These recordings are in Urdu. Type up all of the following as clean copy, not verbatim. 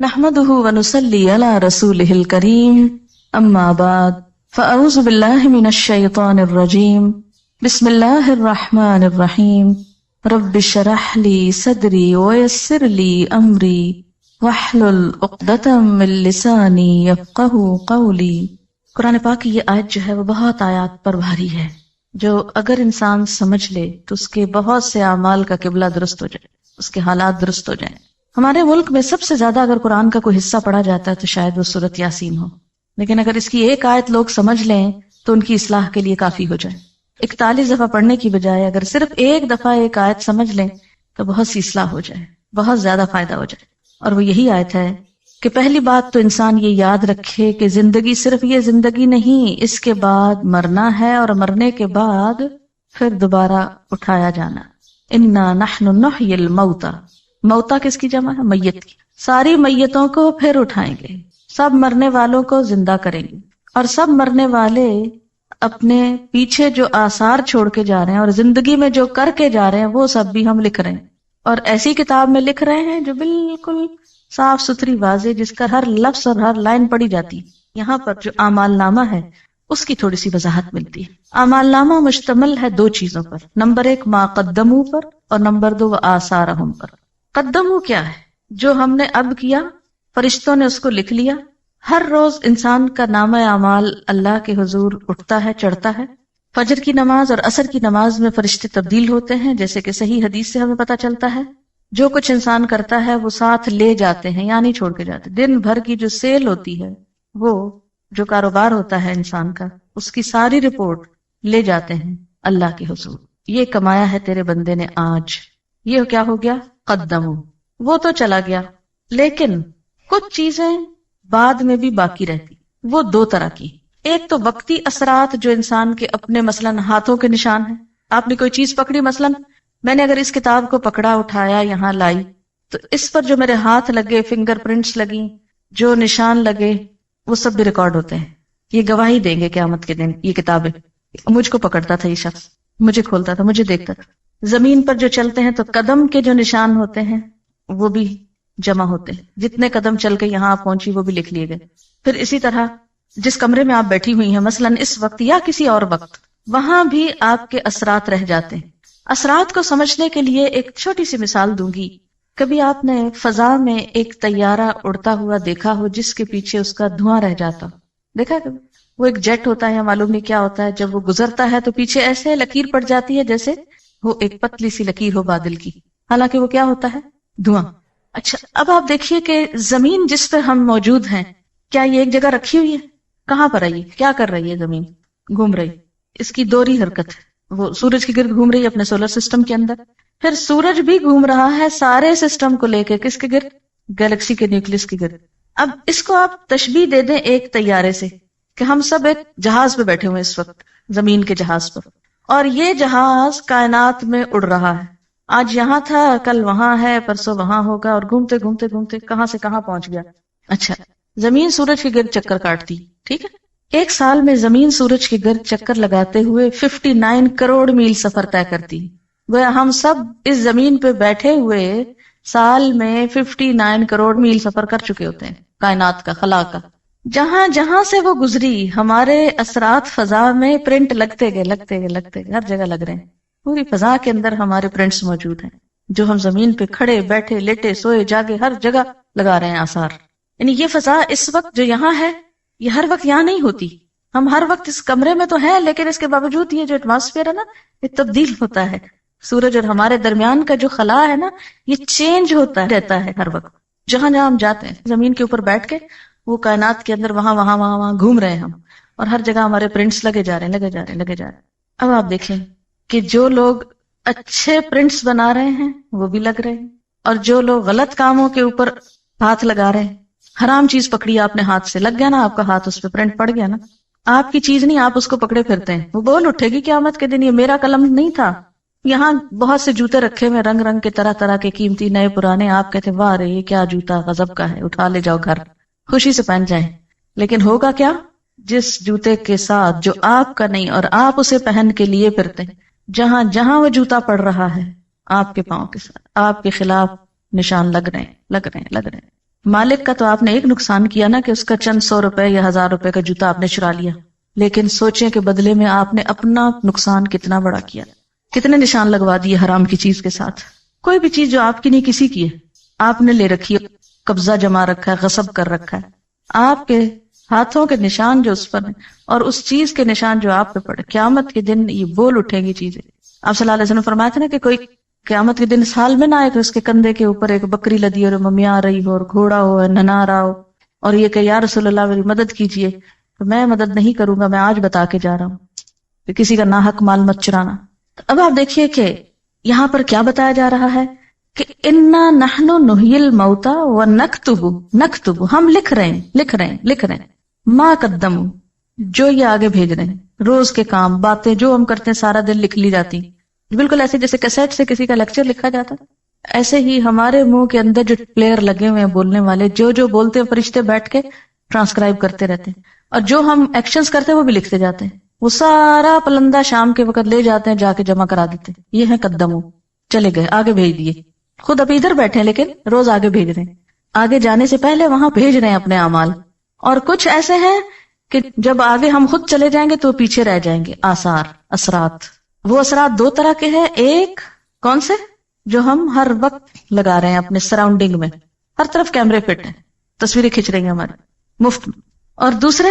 نحمده ونصلي على رسوله الكريم اما بعد فاعوذ بالله من الشيطان الرجيم بسم الله الرحمن الرحيم رب اشرح لي صدري ويسر لي امري واحلل عقدة من لساني يفقهوا قولي۔ قرآن پاک کی یہ آیت جو ہے وہ بہت آیات پر بھاری ہے، جو اگر انسان سمجھ لے تو اس کے بہت سے اعمال کا قبلہ درست ہو جائے، اس کے حالات درست ہو جائیں۔ ہمارے ملک میں سب سے زیادہ اگر قرآن کا کوئی حصہ پڑھا جاتا ہے تو شاید وہ سورۃ یاسین ہو، لیکن اگر اس کی ایک آیت لوگ سمجھ لیں تو ان کی اصلاح کے لیے کافی ہو جائے۔ 41 دفعہ پڑھنے کی بجائے اگر صرف ایک دفعہ ایک آیت سمجھ لیں تو بہت سی اصلاح ہو جائے، بہت زیادہ فائدہ ہو جائے۔ اور وہ یہی آیت ہے کہ پہلی بات تو انسان یہ یاد رکھے کہ زندگی صرف یہ زندگی نہیں، اس کے بعد مرنا ہے، اور مرنے کے بعد پھر دوبارہ اٹھایا جانا۔ انا نحن نحیی الموتى، موتا کس کی جمع ہے؟ میت کی۔ ساری میتوں کو پھر اٹھائیں گے، سب مرنے والوں کو زندہ کریں گے، اور سب مرنے والے اپنے پیچھے جو آثار چھوڑ کے جا رہے ہیں اور زندگی میں جو کر کے جا رہے ہیں وہ سب بھی ہم لکھ رہے ہیں، اور ایسی کتاب میں لکھ رہے ہیں جو بالکل صاف ستھری واضح، جس کا ہر لفظ اور ہر لائن پڑھی جاتی ہے۔ یہاں پر جو اعمال نامہ ہے اس کی تھوڑی سی وضاحت ملتی ہے۔ اعمال نامہ مشتمل ہے دو چیزوں پر، نمبر 1 ما قدموا پر، اور نمبر 2 آثارہم پر۔ قدموا کیا ہے؟ جو ہم نے اب کیا، فرشتوں نے اس کو لکھ لیا۔ ہر روز انسان کا نامہ اعمال اللہ کے حضور اٹھتا ہے، چڑھتا ہے۔ فجر کی نماز اور عصر کی نماز میں فرشتے تبدیل ہوتے ہیں، جیسے کہ صحیح حدیث سے ہمیں پتہ چلتا ہے۔ جو کچھ انسان کرتا ہے وہ ساتھ لے جاتے ہیں، یا نہیں چھوڑ کے جاتے۔ دن بھر کی جو سیل ہوتی ہے، وہ جو کاروبار ہوتا ہے انسان کا، اس کی ساری رپورٹ لے جاتے ہیں اللہ کے حضور۔ یہ کمایا ہے تیرے بندے نے آج، یہ کیا ہو گیا؟ قدموا۔ وہ تو چلا گیا، لیکن کچھ چیزیں بعد میں بھی باقی رہتی۔ وہ دو طرح کی، ایک تو وقتی اثرات جو انسان کے اپنے مثلاً ہاتھوں کے نشان ہیں۔ آپ نے کوئی چیز پکڑی، مثلاً میں نے اگر اس کتاب کو پکڑا، اٹھایا، یہاں لائی، تو اس پر جو میرے ہاتھ لگے، فنگر پرنٹس لگیں، جو نشان لگے، وہ سب بھی ریکارڈ ہوتے ہیں۔ یہ گواہی دیں گے قیامت کے دن یہ کتابیں، مجھ کو پکڑتا تھا یہ شخص، مجھے کھولتا تھا، مجھے دیکھتا تھا۔ زمین پر جو چلتے ہیں تو قدم کے جو نشان ہوتے ہیں وہ بھی جمع ہوتے ہیں، جتنے قدم چل کے یہاں آپ پہنچی وہ بھی لکھ لیے گئے۔ پھر اسی طرح جس کمرے میں آپ بیٹھی ہوئی ہیں مثلاً اس وقت یا کسی اور وقت، وہاں بھی آپ کے اثرات رہ جاتے ہیں۔ اثرات کو سمجھنے کے لیے ایک چھوٹی سی مثال دوں گی۔ کبھی آپ نے فضا میں ایک طیارہ اڑتا ہوا دیکھا ہو جس کے پیچھے اس کا دھواں رہ جاتا ہو؟ دیکھا کبھی؟ وہ ایک جیٹ ہوتا ہے یا معلوم نہیں کیا ہوتا ہے، جب وہ گزرتا ہے تو پیچھے ایسے لکیر پڑ جاتی ہے جیسے وہ ایک پتلی سی لکیر ہو بادل کی، حالانکہ وہ کیا ہوتا ہے؟ دھواں۔ اچھا، اب آپ دیکھیے کہ زمین جس پر ہم موجود ہیں، کیا یہ ایک جگہ رکھی ہوئی ہے؟ کہاں پر آئی؟ کیا کر رہی ہے زمین؟ گھوم رہی۔ اس کی دوہری حرکت ہے، وہ سورج کی گرد گھوم رہی ہے اپنے سولر سسٹم کے اندر، پھر سورج بھی گھوم رہا ہے سارے سسٹم کو لے کے، کس کے گرد؟ گیلیکسی کے نیوکلس کی گرد۔ اب اس کو آپ تشبیہ دے دیں ایک طیارے سے، کہ ہم سب ایک جہاز پہ بیٹھے ہوئے اس وقت، زمین کے جہاز پر، اور یہ جہاز کائنات میں اڑ رہا ہے۔ آج یہاں تھا، کل وہاں ہے، پرسوں وہاں ہوگا، اور گھومتے گھومتے گھومتے کہاں سے کہاں پہنچ گیا۔ اچھا، زمین سورج کے گرد چکر کاٹتی، ٹھیک ہے؟ ایک سال میں زمین سورج کے گرد چکر لگاتے ہوئے 59 کروڑ میل سفر طے کرتی۔ گویا ہم سب اس زمین پہ بیٹھے ہوئے سال میں 59 کروڑ میل سفر کر چکے ہوتے ہیں، کائنات کا، خلا کا۔ جہاں جہاں سے وہ گزری، ہمارے اثرات فضا میں پرنٹ لگتے گئے، لگتے گئے، لگتے گئے، ہر جگہ لگ رہے ہیں۔ پوری فضا کے اندر ہمارے پرنٹس موجود ہیں، جو ہم زمین پہ کھڑے، بیٹھے، لیٹے، سوئے، جاگے، ہر جگہ لگا رہے ہیں آثار۔ یعنی یہ فضا اس وقت جو یہاں ہے، یہ ہر وقت یہاں نہیں ہوتی۔ ہم ہر وقت اس کمرے میں تو ہیں، لیکن اس کے باوجود یہ جو ایٹماسفیئر ہے نا، یہ تبدیل ہوتا ہے۔ سورج اور ہمارے درمیان کا جو خلا ہے نا، یہ چینج ہوتا رہتا ہے ہر وقت۔ جہاں جہاں ہم جاتے ہیں، زمین کے اوپر بیٹھ کے وہ کائنات کے اندر وہاں وہاں وہاں وہاں گھوم رہے ہیں ہم، اور ہر جگہ ہمارے پرنٹس لگے جا رہے ہیں، لگے جا رہے ہیں، لگے جا رہے ہیں۔ اب آپ دیکھیں کہ جو لوگ اچھے پرنٹس بنا رہے ہیں وہ بھی لگ رہے ہیں، اور جو لوگ غلط کاموں کے اوپر ہاتھ لگا رہے ہیں، حرام چیز پکڑی آپ نے ہاتھ سے، لگ گیا نا آپ کا ہاتھ، اس پہ پرنٹ پڑ گیا نا، آپ کی چیز نہیں، آپ اس کو پکڑے پھرتے ہیں، وہ بول اٹھے گی قیامت کے دن، یہ میرا قلم نہیں تھا۔ یہاں بہت سے جوتے رکھے ہوئے، رنگ رنگ کے، طرح طرح کے، قیمتی، نئے پرانے، آپ کہتے ہیں واہ رے یہ کیا جوتا غضب کا ہے، اٹھا لے جاؤ گھر، خوشی سے پہن جائیں۔ لیکن ہوگا کیا؟ جس جوتے کے ساتھ جو آپ کا نہیں اور آپ اسے پہن کے لیے پھرتے ہیں، جہاں جہاں وہ جوتا پڑ رہا ہے، آپ کے پاؤں کے ساتھ آپ کے خلاف نشان لگ رہے ہیں، لگ رہے ہیں، لگ رہے ہیں۔ مالک کا تو آپ نے ایک نقصان کیا نا کہ اس کا چند 100 روپے یا 1000 روپے کا جوتا آپ نے چرا لیا، لیکن سوچیں کہ بدلے میں آپ نے اپنا نقصان کتنا بڑا کیا، کتنے نشان لگوا دیے حرام کی چیز کے ساتھ۔ کوئی بھی چیز جو آپ کی نہیں کسی کی ہے، آپ نے لے رکھی ہے، قبضہ جما رکھا ہے، غصب کر رکھا ہے، آپ کے ہاتھوں کے نشان جو اس پر ہیں اور اس چیز کے نشان جو آپ پہ پڑے، قیامت کے دن یہ بول اٹھیں گی چیزیں۔ آپ صلی اللہ علیہ وسلم فرمایا تھا نا کہ کوئی قیامت کے دن اس حال میں نہ آئے کہ اس کے کندھے کے اوپر ایک بکری لدی اور ممیاں آ رہی ہو اور گھوڑا ہو ننا رہا ہو اور یہ کہ یا رسول اللہ میری مدد کیجیے، تو میں مدد نہیں کروں گا، میں آج بتا کے جا رہا ہوں کہ کسی کا ناحق مال مت چرانا۔ اب آپ دیکھیے کہ یہاں پر کیا بتایا جا رہا ہے کہ انا نحن نحیی الموتى ونکتب، ہم لکھ رہے ہیں ما قدموا، جو یہ آگے بھیج رہے ہیں، روز کے کام باتیں جو ہم کرتے ہیں سارا دن لکھ لی جاتی، بالکل ایسے جیسے کیسٹ سے کسی کا لیکچر لکھا جاتا، ایسے ہی ہمارے منہ کے اندر جو پلیئر لگے ہوئے ہیں بولنے والے، جو جو بولتے ہیں فرشتے بیٹھ کے ٹرانسکرائب کرتے رہتے ہیں، اور جو ہم ایکشنز کرتے ہیں وہ بھی لکھتے جاتے ہیں، وہ سارا پلندہ شام کے وقت لے جاتے ہیں، جا کے جمع کرا دیتے ہیں، یہ ہے قدمو، چلے گئے آگے بھیج دیے، خود ابھی ادھر بیٹھے ہیں لیکن روز آگے بھیج رہے ہیں، آگے جانے سے پہلے وہاں بھیج رہے ہیں اپنے اعمال۔ اور کچھ ایسے ہیں کہ جب آگے ہم خود چلے جائیں گے تو پیچھے رہ جائیں گے، آثار، اثرات۔ وہ اثرات دو طرح کے ہیں، ایک کون سے؟ جو ہم ہر وقت لگا رہے ہیں اپنے سراؤنڈنگ میں، ہر طرف کیمرے فٹ ہیں، تصویریں کھینچ رہی ہیں ہماری مفت میں، اور دوسرے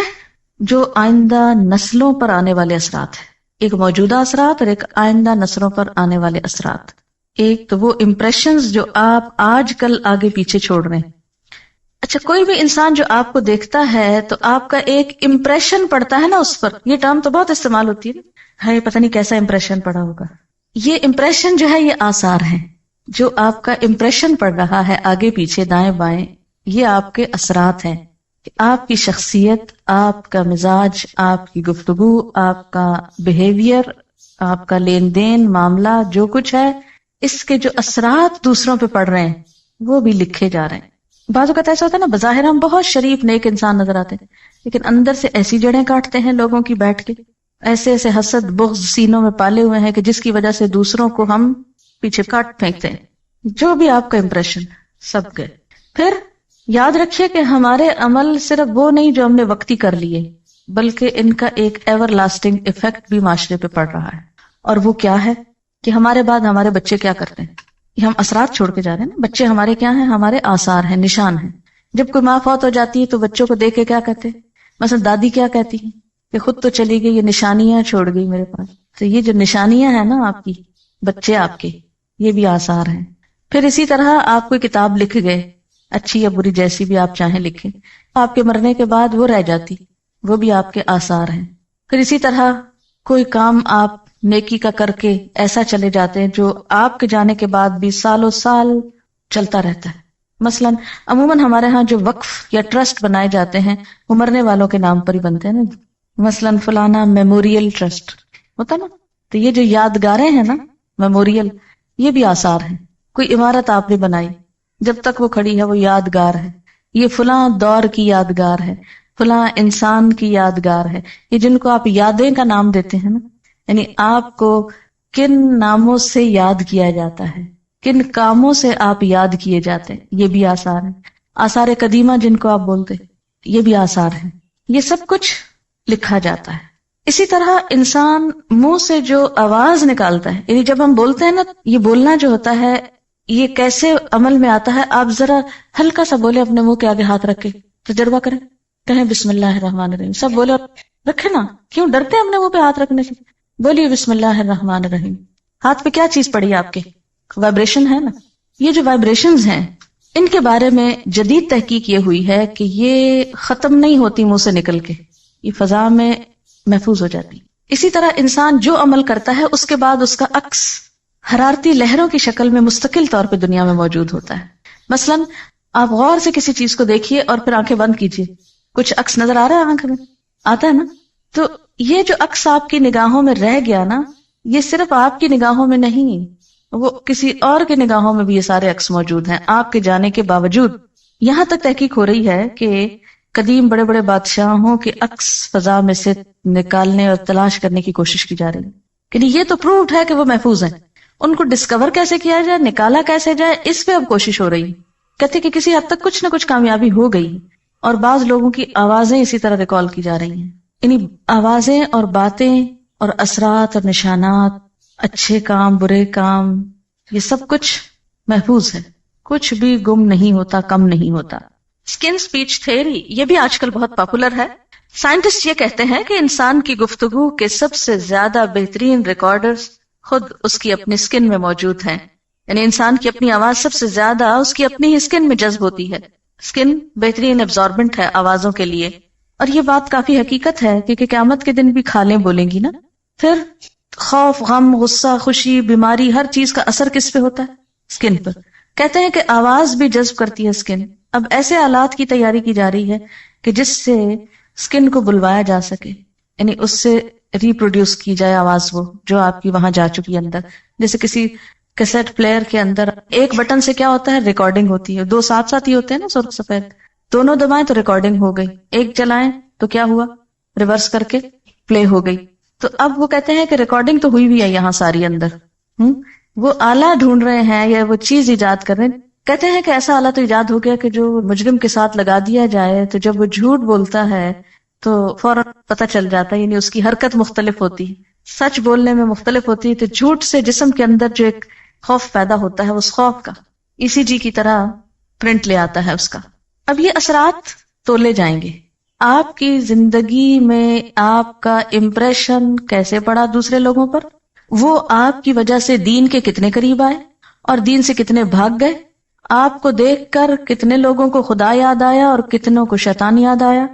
جو آئندہ نسلوں پر آنے والے اثرات ہیں، ایک موجودہ اثرات اور ایک آئندہ نسلوں پر آنے والے اثرات۔ ایک تو وہ امپریشنز جو آپ آج کل آگے پیچھے چھوڑ رہے ہیں۔ اچھا، کوئی بھی انسان جو آپ کو دیکھتا ہے تو آپ کا ایک امپریشن پڑتا ہے نا اس پر، یہ ٹرم تو بہت استعمال ہوتی ہے نا، ہے پتہ نہیں کیسا امپریشن پڑا ہوگا۔ یہ امپریشن جو ہے یہ آثار ہیں، جو آپ کا امپریشن پڑ رہا ہے آگے پیچھے دائیں بائیں، یہ آپ کے اثرات ہیں کہ آپ کی شخصیت، آپ کا مزاج، آپ کی گفتگو، آپ کا بیہیویئر، آپ کا لین دین معاملہ، جو کچھ ہے، اس کے جو اثرات دوسروں پہ پڑ رہے ہیں وہ بھی لکھے جا رہے ہیں۔ بعض اوقات ایسا ہوتا ہے نا، بظاہر ہم بہت شریف نیک انسان نظر آتے ہیں لیکن اندر سے ایسی جڑیں کاٹتے ہیں لوگوں کی بیٹھ کے، ایسے ایسے حسد بغض سینوں میں پالے ہوئے ہیں کہ جس کی وجہ سے دوسروں کو ہم پیچھے کاٹ پھینکتے ہیں۔ جو بھی آپ کا امپریشن سب گئے۔ پھر یاد رکھیے کہ ہمارے عمل صرف وہ نہیں جو ہم نے وقتی کر لیے، بلکہ ان کا ایک ایور لاسٹنگ ایفیکٹ بھی معاشرے پہ پڑ رہا ہے، اور وہ کیا ہے کہ ہمارے بعد ہمارے بچے کیا کرتے ہیں، یہ ہم اثرات چھوڑ کے جا رہے ہیں نا۔ بچے ہمارے کیا ہیں؟ ہمارے آثار ہیں، نشان ہیں۔ جب کوئی ماں فوت ہو جاتی ہے تو بچوں کو دیکھ کے کیا کہتے ہیں؟ مثلا دادی کیا کہتی ہیں کہ خود تو چلی گئی، یہ نشانیاں چھوڑ گئی میرے پاس۔ تو یہ جو نشانیاں ہیں نا آپ کی، بچے آپ کے، یہ بھی آثار ہیں۔ پھر اسی طرح آپ کوئی کتاب لکھ گئے، اچھی یا بری جیسی بھی آپ چاہیں لکھیں، آپ کے مرنے کے بعد وہ رہ جاتی، وہ بھی آپ کے آثار ہیں۔ پھر اسی طرح کوئی کام آپ نیکی کا کر کے ایسا چلے جاتے ہیں جو آپ کے جانے کے بعد بھی سالوں سال چلتا رہتا ہے۔ مثلا عموماً ہمارے ہاں جو وقف یا ٹرسٹ بنائے جاتے ہیں وہ مرنے والوں کے نام پر ہی بنتے ہیں نا، مثلا فلانا میموریل ٹرسٹ ہوتا نا، تو یہ جو یادگاریں ہیں نا میموریل، یہ بھی آثار ہیں۔ کوئی عمارت آپ نے بنائی، جب تک وہ کھڑی ہے وہ یادگار ہے، یہ فلاں دور کی یادگار ہے، فلاں انسان کی یادگار ہے۔ یہ جن کو آپ یادیں کا نام دیتے ہیں نا، یعنی آپ کو کن ناموں سے یاد کیا جاتا ہے، کن کاموں سے آپ یاد کیے جاتے ہیں، یہ بھی آثار ہیں۔ آثار قدیمہ جن کو آپ بولتے ہیں، یہ بھی آثار ہیں۔ یہ سب کچھ لکھا جاتا ہے۔ اسی طرح انسان منہ سے جو آواز نکالتا ہے، یعنی جب ہم بولتے ہیں نا، یہ بولنا جو ہوتا ہے یہ کیسے عمل میں آتا ہے، آپ ذرا ہلکا سا بولے اپنے منہ کے آگے ہاتھ رکھ کے، تجربہ کریں، کہیں بسم اللہ الرحمن الرحیم، سب بولے اور رکھے نا، کیوں ڈرتے ہیں اپنے منہ پہ ہاتھ رکھنے سے؟ بولیے بسم اللہ الرحمن الرحیم۔ ہاتھ پہ کیا چیز پڑی ہے آپ کے؟ وائبریشن ہے نا۔ یہ جو وائبریشنز ہیں ان کے بارے میں جدید تحقیق یہ ہوئی ہے کہ یہ ختم نہیں ہوتی منہ سے نکل کے، یہ فضا میں محفوظ ہو جاتی۔ اسی طرح انسان جو عمل کرتا ہے اس کے بعد اس کا عکس حرارتی لہروں کی شکل میں مستقل طور پہ دنیا میں موجود ہوتا ہے۔ مثلا آپ غور سے کسی چیز کو دیکھیے اور پھر آنکھیں بند کیجیے، کچھ عکس نظر آ رہا ہے آنکھ میں؟ آتا ہے نا۔ تو یہ جو عکس آپ کی نگاہوں میں رہ گیا نا، یہ صرف آپ کی نگاہوں میں نہیں، وہ کسی اور کے نگاہوں میں بھی یہ سارے عکس موجود ہیں آپ کے جانے کے باوجود۔ یہاں تک تحقیق ہو رہی ہے کہ قدیم بڑے بڑے بادشاہوں کے عکس فضا میں سے نکالنے اور تلاش کرنے کی کوشش کی جا رہی ہے، کہ یہ تو پرووڈ ہے کہ وہ محفوظ ہیں، ان کو ڈسکور کیسے کیا جائے، نکالا کیسے جائے، اس پہ اب کوشش ہو رہی ہے۔ کہتے کہ کسی حد تک کچھ نہ کچھ کامیابی ہو گئی اور بعض لوگوں کی آوازیں اسی طرح ریکال کی جا رہی ہیں. یعنی آوازیں اور باتیں اور اثرات اور نشانات، اچھے کام برے کام، یہ سب کچھ محفوظ ہے، کچھ بھی گم نہیں ہوتا، کم نہیں ہوتا. اسکن اسپیچ تھیوری یہ بھی آج کل بہت پاپولر ہے. سائنٹسٹ یہ کہتے ہیں کہ انسان کی گفتگو کے سب سے زیادہ بہترین ریکارڈرز خود اس کی اپنی اسکن میں موجود ہیں. یعنی انسان کی اپنی آواز سب سے زیادہ اس کی اپنی ہی اسکن میں جذب ہوتی ہے. اسکن بہترین ایبزاربنٹ ہے آوازوں کے لیے. اور یہ بات کافی حقیقت ہے کیونکہ قیامت کے دن بھی کھالیں بولیں گی نا. پھر خوف، غم، غصہ، خوشی، بیماری، ہر چیز کا اثر کس پہ ہوتا ہے؟ اسکن پر. کہتے ہیں کہ آواز بھی جذب کرتی ہے اسکن. اب ایسے آلات کی تیاری کی جا رہی ہے کہ جس سے اسکن کو بلوایا جا سکے، یعنی اس سے ریپروڈیوس کی جائے آواز، وہ جو آپ کی وہاں جا چکی اندر. جیسے کسی کیسٹ پلیئر کے اندر ایک بٹن سے کیا ہوتا ہے، ریکارڈنگ ہوتی ہے. دو ساتھ ساتھ ہی ہوتے ہیں نا، سرخ سفید، دونوں دبائیں تو ریکارڈنگ ہو گئی، ایک چلائیں تو کیا ہوا، ریورس کر کے پلے ہو گئی. تو اب وہ کہتے ہیں کہ ریکارڈنگ تو ہوئی بھی ہے یہاں ساری اندر. وہ آلہ ڈھونڈ رہے ہیں یا وہ چیز ایجاد کر رہے ہیں. کہتے ہیں کہ ایسا آلہ تو ایجاد ہو گیا کہ جو مجرم کے ساتھ لگا دیا جائے تو جب وہ جھوٹ بولتا ہے تو فوراً پتہ چل جاتا ہے. یعنی اس کی حرکت مختلف ہوتی ہے، سچ بولنے میں مختلف ہوتی ہے. تو جھوٹ سے جسم کے اندر جو ایک خوف پیدا ہوتا ہے، اس خوف کا ECG کی طرح پرنٹ لے آتا ہے اس کا. اب یہ اثرات تولے جائیں گے. آپ کی زندگی میں آپ کا امپریشن کیسے پڑا دوسرے لوگوں پر، وہ آپ کی وجہ سے دین کے کتنے قریب آئے اور دین سے کتنے بھاگ گئے. آپ کو دیکھ کر کتنے لوگوں کو خدا یاد آیا اور کتنوں کو شیطان یاد آیا.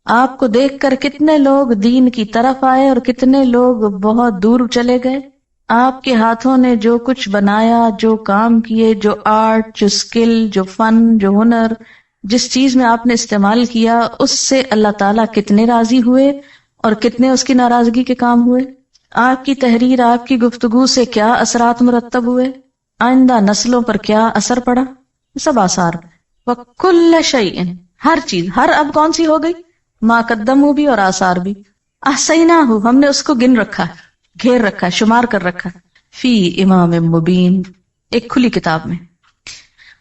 آپ کو دیکھ کر کتنے لوگ دین کی طرف آئے اور کتنے لوگ بہت دور چلے گئے. آپ کے ہاتھوں نے جو کچھ بنایا، جو کام کیے، جو آرٹ، جو اسکل، جو فن، جو ہنر، جس چیز میں آپ نے استعمال کیا، اس سے اللہ تعالیٰ کتنے راضی ہوئے اور کتنے اس کی ناراضگی کے کام ہوئے. آپ کی تحریر، آپ کی گفتگو سے کیا اثرات مرتب ہوئے، آئندہ نسلوں پر کیا اثر پڑا، سب آثار. وَكُلَّ شَيْءٍ، ہر چیز، ہر اب کون سی ہو گئی، ما قدموا بھی اور آثار بھی. احصیناہ، ہم نے اس کو گن رکھا ہے، گھیر رکھا ہے، شمار کر رکھا ہے. فی امام مبین، ایک کھلی کتاب میں.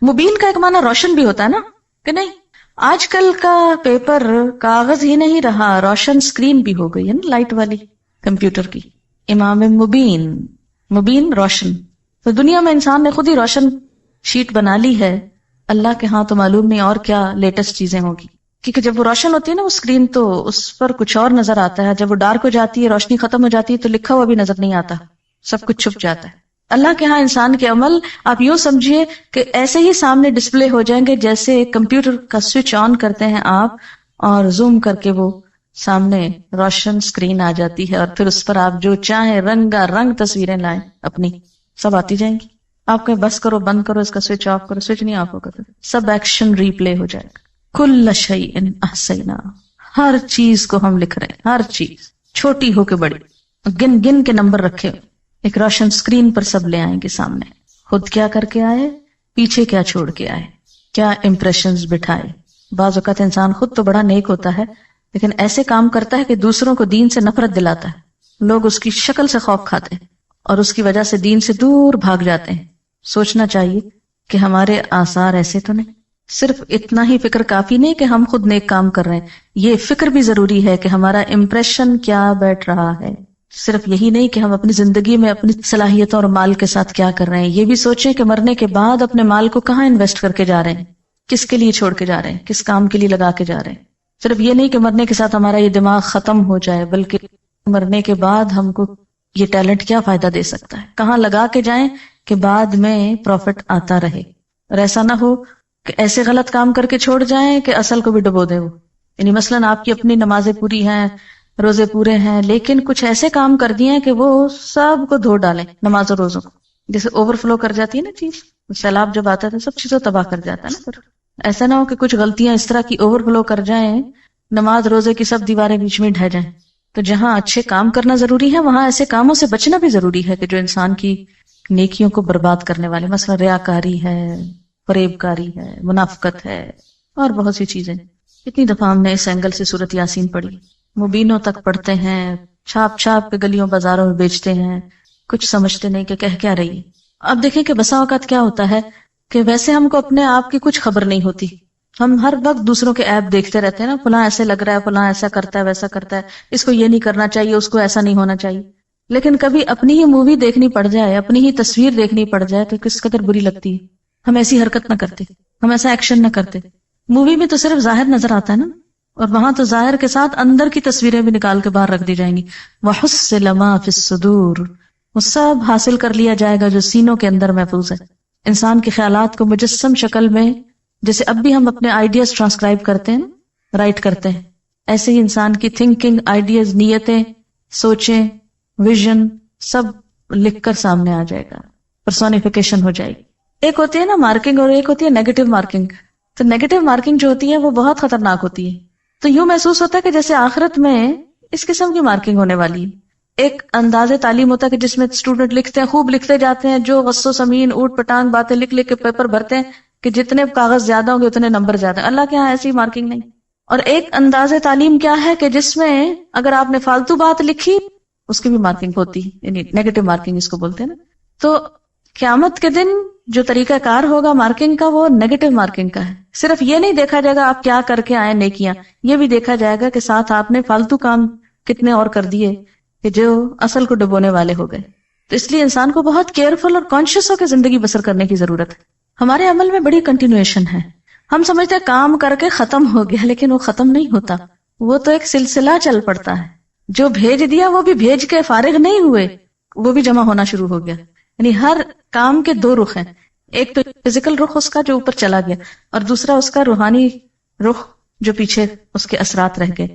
مبین کا ایک معنی روشن بھی ہوتا ہے نا کہ نہیں. آج کل کا پیپر کاغذ ہی نہیں رہا، روشن اسکرین بھی ہو گئی ہے نا، لائٹ والی کمپیوٹر کی. امام مبین، مبین روشن. تو دنیا میں انسان نے خود ہی روشن شیٹ بنا لی ہے. اللہ کے ہاں تو معلوم نہیں اور کیا لیٹسٹ چیزیں ہوگی، کیونکہ جب وہ روشن ہوتی ہے نا وہ اسکرین تو اس پر کچھ اور نظر آتا ہے. جب وہ ڈارک ہو جاتی ہے، روشنی ختم ہو جاتی ہے، تو لکھا ہوا بھی نظر نہیں آتا، سب کچھ چھپ جاتا ہے. اللہ کے ہاں انسان کے عمل آپ یوں سمجھیے کہ ایسے ہی سامنے ڈسپلے ہو جائیں گے جیسے کمپیوٹر کا سوئچ آن کرتے ہیں آپ اور زوم کر کے وہ سامنے روشن اسکرین آ جاتی ہے، اور پھر اس پر آپ جو چاہیں رنگا رنگ تصویریں لائیں اپنی، سب آتی جائیں گی. آپ کہیں بس کرو، بند کرو، اس کا سوئچ آف کرو، سوئچ نہیں آف ہوگا تو سب ایکشن ریپلے ہو جائے گا. کل شیء احصینا، ہر چیز کو ہم لکھ رہے ہیں، ہر چیز چھوٹی ہو کے بڑی، گن گن کے نمبر رکھے ہوئے ایک روشن اسکرین پر سب لے آئیں گے سامنے. خود کیا کر کے آئے، پیچھے کیا چھوڑ کے آئے، کیا امپریشنز بٹھائے. بعض اوقات انسان خود تو بڑا نیک ہوتا ہے لیکن ایسے کام کرتا ہے کہ دوسروں کو دین سے نفرت دلاتا ہے. لوگ اس کی شکل سے خوف کھاتے ہیں اور اس کی وجہ سے دین سے دور بھاگ جاتے ہیں. سوچنا چاہیے کہ ہمارے آثار ایسے تو نہیں. صرف اتنا ہی فکر کافی نہیں کہ ہم خود نیک کام کر رہے ہیں، یہ فکر بھی ضروری ہے کہ ہمارا امپریشن کیا بیٹھ رہا ہے. صرف یہی نہیں کہ ہم اپنی زندگی میں اپنی صلاحیتوں اور مال کے ساتھ کیا کر رہے ہیں، یہ بھی سوچیں کہ مرنے کے بعد اپنے مال کو کہاں انویسٹ کر کے جا رہے ہیں، کس کے لیے چھوڑ کے جا رہے ہیں، کس کام کے لیے لگا کے جا رہے ہیں. صرف یہ نہیں کہ مرنے کے ساتھ ہمارا یہ دماغ ختم ہو جائے، بلکہ مرنے کے بعد ہم کو یہ ٹیلنٹ کیا فائدہ دے سکتا ہے، کہاں لگا کے جائیں کہ بعد میں پروفٹ آتا رہے. اور ایسا نہ ہو کہ ایسے غلط کام کر کے چھوڑ جائیں کہ اصل کو بھی ڈبو دے وہ. یعنی مثلاً آپ کی اپنی نمازیں پوری ہیں، روزے پورے ہیں، لیکن کچھ ایسے کام کر دیے ہیں کہ وہ سب کو دھو ڈالیں، نماز اور روزوں کو. جیسے اوور فلو کر جاتی ہے نا چیز، سیلاب جب آتا ہے سب چیزوں تباہ کر جاتا ہے نا. پھر ایسا نہ ہو کہ کچھ غلطیاں اس طرح کی اوور فلو کر جائیں، نماز روزے کی سب دیواریں بیچ میں ڈھہ جائیں. تو جہاں اچھے کام کرنا ضروری ہے وہاں ایسے کاموں سے بچنا بھی ضروری ہے کہ جو انسان کی نیکیوں کو برباد کرنے والے، مثلا ریاکاری ہے، فریب کاری ہے، منافقت ہے، اور بہت سی چیزیں. کتنی دفعہ ہم نے اس اینگل سے سورت یاسین پڑھی، مبینوں تک پڑھتے ہیں، چھاپ چھاپ کے گلیوں بازاروں میں بیچتے ہیں، کچھ سمجھتے نہیں کہ کہہ کیا رہی ہے. اب دیکھیں کہ بسا اوقات کیا ہوتا ہے کہ ویسے ہم کو اپنے آپ کی کچھ خبر نہیں ہوتی، ہم ہر وقت دوسروں کے ایپ دیکھتے رہتے ہیں نا، فلاں ایسے لگ رہا ہے، فلاں ایسا کرتا ہے، ویسا کرتا ہے، اس کو یہ نہیں کرنا چاہیے، اس کو ایسا نہیں ہونا چاہیے. لیکن کبھی اپنی ہی مووی دیکھنی پڑ جائے، اپنی ہی تصویر دیکھنی پڑ جائے تو کس قدر بری لگتی ہے. ہم ایسی حرکت نہ کرتے، ہم ایسا ایکشن نہ کرتے. مووی میں تو صرف ظاہر نظر آتا ہے نا، اور وہاں تو ظاہر کے ساتھ اندر کی تصویریں بھی نکال کے باہر رکھ دی جائیں گی. وَحُصِّلَ مَا فِي الصُّدُورِ، وہ سب حاصل کر لیا جائے گا جو سینوں کے اندر محفوظ ہے. انسان کے خیالات کو مجسم شکل میں، جیسے اب بھی ہم اپنے آئیڈیاز ٹرانسکرائب کرتے ہیں، رائٹ کرتے ہیں، ایسے ہی انسان کی تھنکنگ، آئیڈیاز، نیتیں، سوچیں، ویژن سب لکھ کر سامنے آ جائے گا، پرسونیفیکیشن ہو جائے گی. ایک ہوتی ہے نا مارکنگ اور ایک ہوتی ہے نیگیٹو مارکنگ. تو نیگیٹو مارکنگ جو ہوتی ہے وہ بہت خطرناک ہوتی ہے. تو یوں محسوس ہوتا ہے کہ جیسے آخرت میں اس قسم کی مارکنگ ہونے والی ہے. ایک انداز تعلیم ہوتا ہے کہ جس میں اسٹوڈنٹ لکھتے ہیں، خوب لکھتے جاتے ہیں، جو غصو سمین اوٹ پٹانگ باتیں لکھ لکھ کے پیپر بھرتے ہیں کہ جتنے کاغذ زیادہ ہوں گے اتنے نمبر زیادہ. اللہ کے ہاں ایسی مارکنگ نہیں. اور ایک انداز تعلیم کیا ہے کہ جس میں اگر آپ نے فالتو بات لکھی اس کی بھی مارکنگ ہوتی ہے، یعنی نیگیٹو مارکنگ اس کو بولتے ہیں نا. تو قیامت کے دن جو طریقہ کار ہوگا مارکنگ کا وہ نیگیٹو مارکنگ کا ہے. صرف یہ نہیں دیکھا جائے گا آپ کیا کر کے آئے نیکیاں، یہ بھی دیکھا جائے گا کہ ساتھ آپ نے فالتو کام کتنے اور کر دیے کہ جو اصل کو ڈبونے والے ہو گئے. تو اس لیے انسان کو بہت کیئرفل اور کانشیس ہو کے زندگی بسر کرنے کی ضرورت ہے. ہمارے عمل میں بڑی کنٹینویشن ہے. ہم سمجھتے ہیں کام کر کے ختم ہو گیا، لیکن وہ ختم نہیں ہوتا، وہ تو ایک سلسلہ چل پڑتا ہے. جو بھیج دیا وہ بھی بھیج کے فارغ نہیں ہوئے، وہ بھی جمع ہونا شروع ہو گیا. یعنی ہر کام کے دو رخ ہیں، ایک تو فزیکل رخ اس کا جو اوپر چلا گیا، اور دوسرا اس کا روحانی رخ جو پیچھے اس کے اثرات رہ گئے.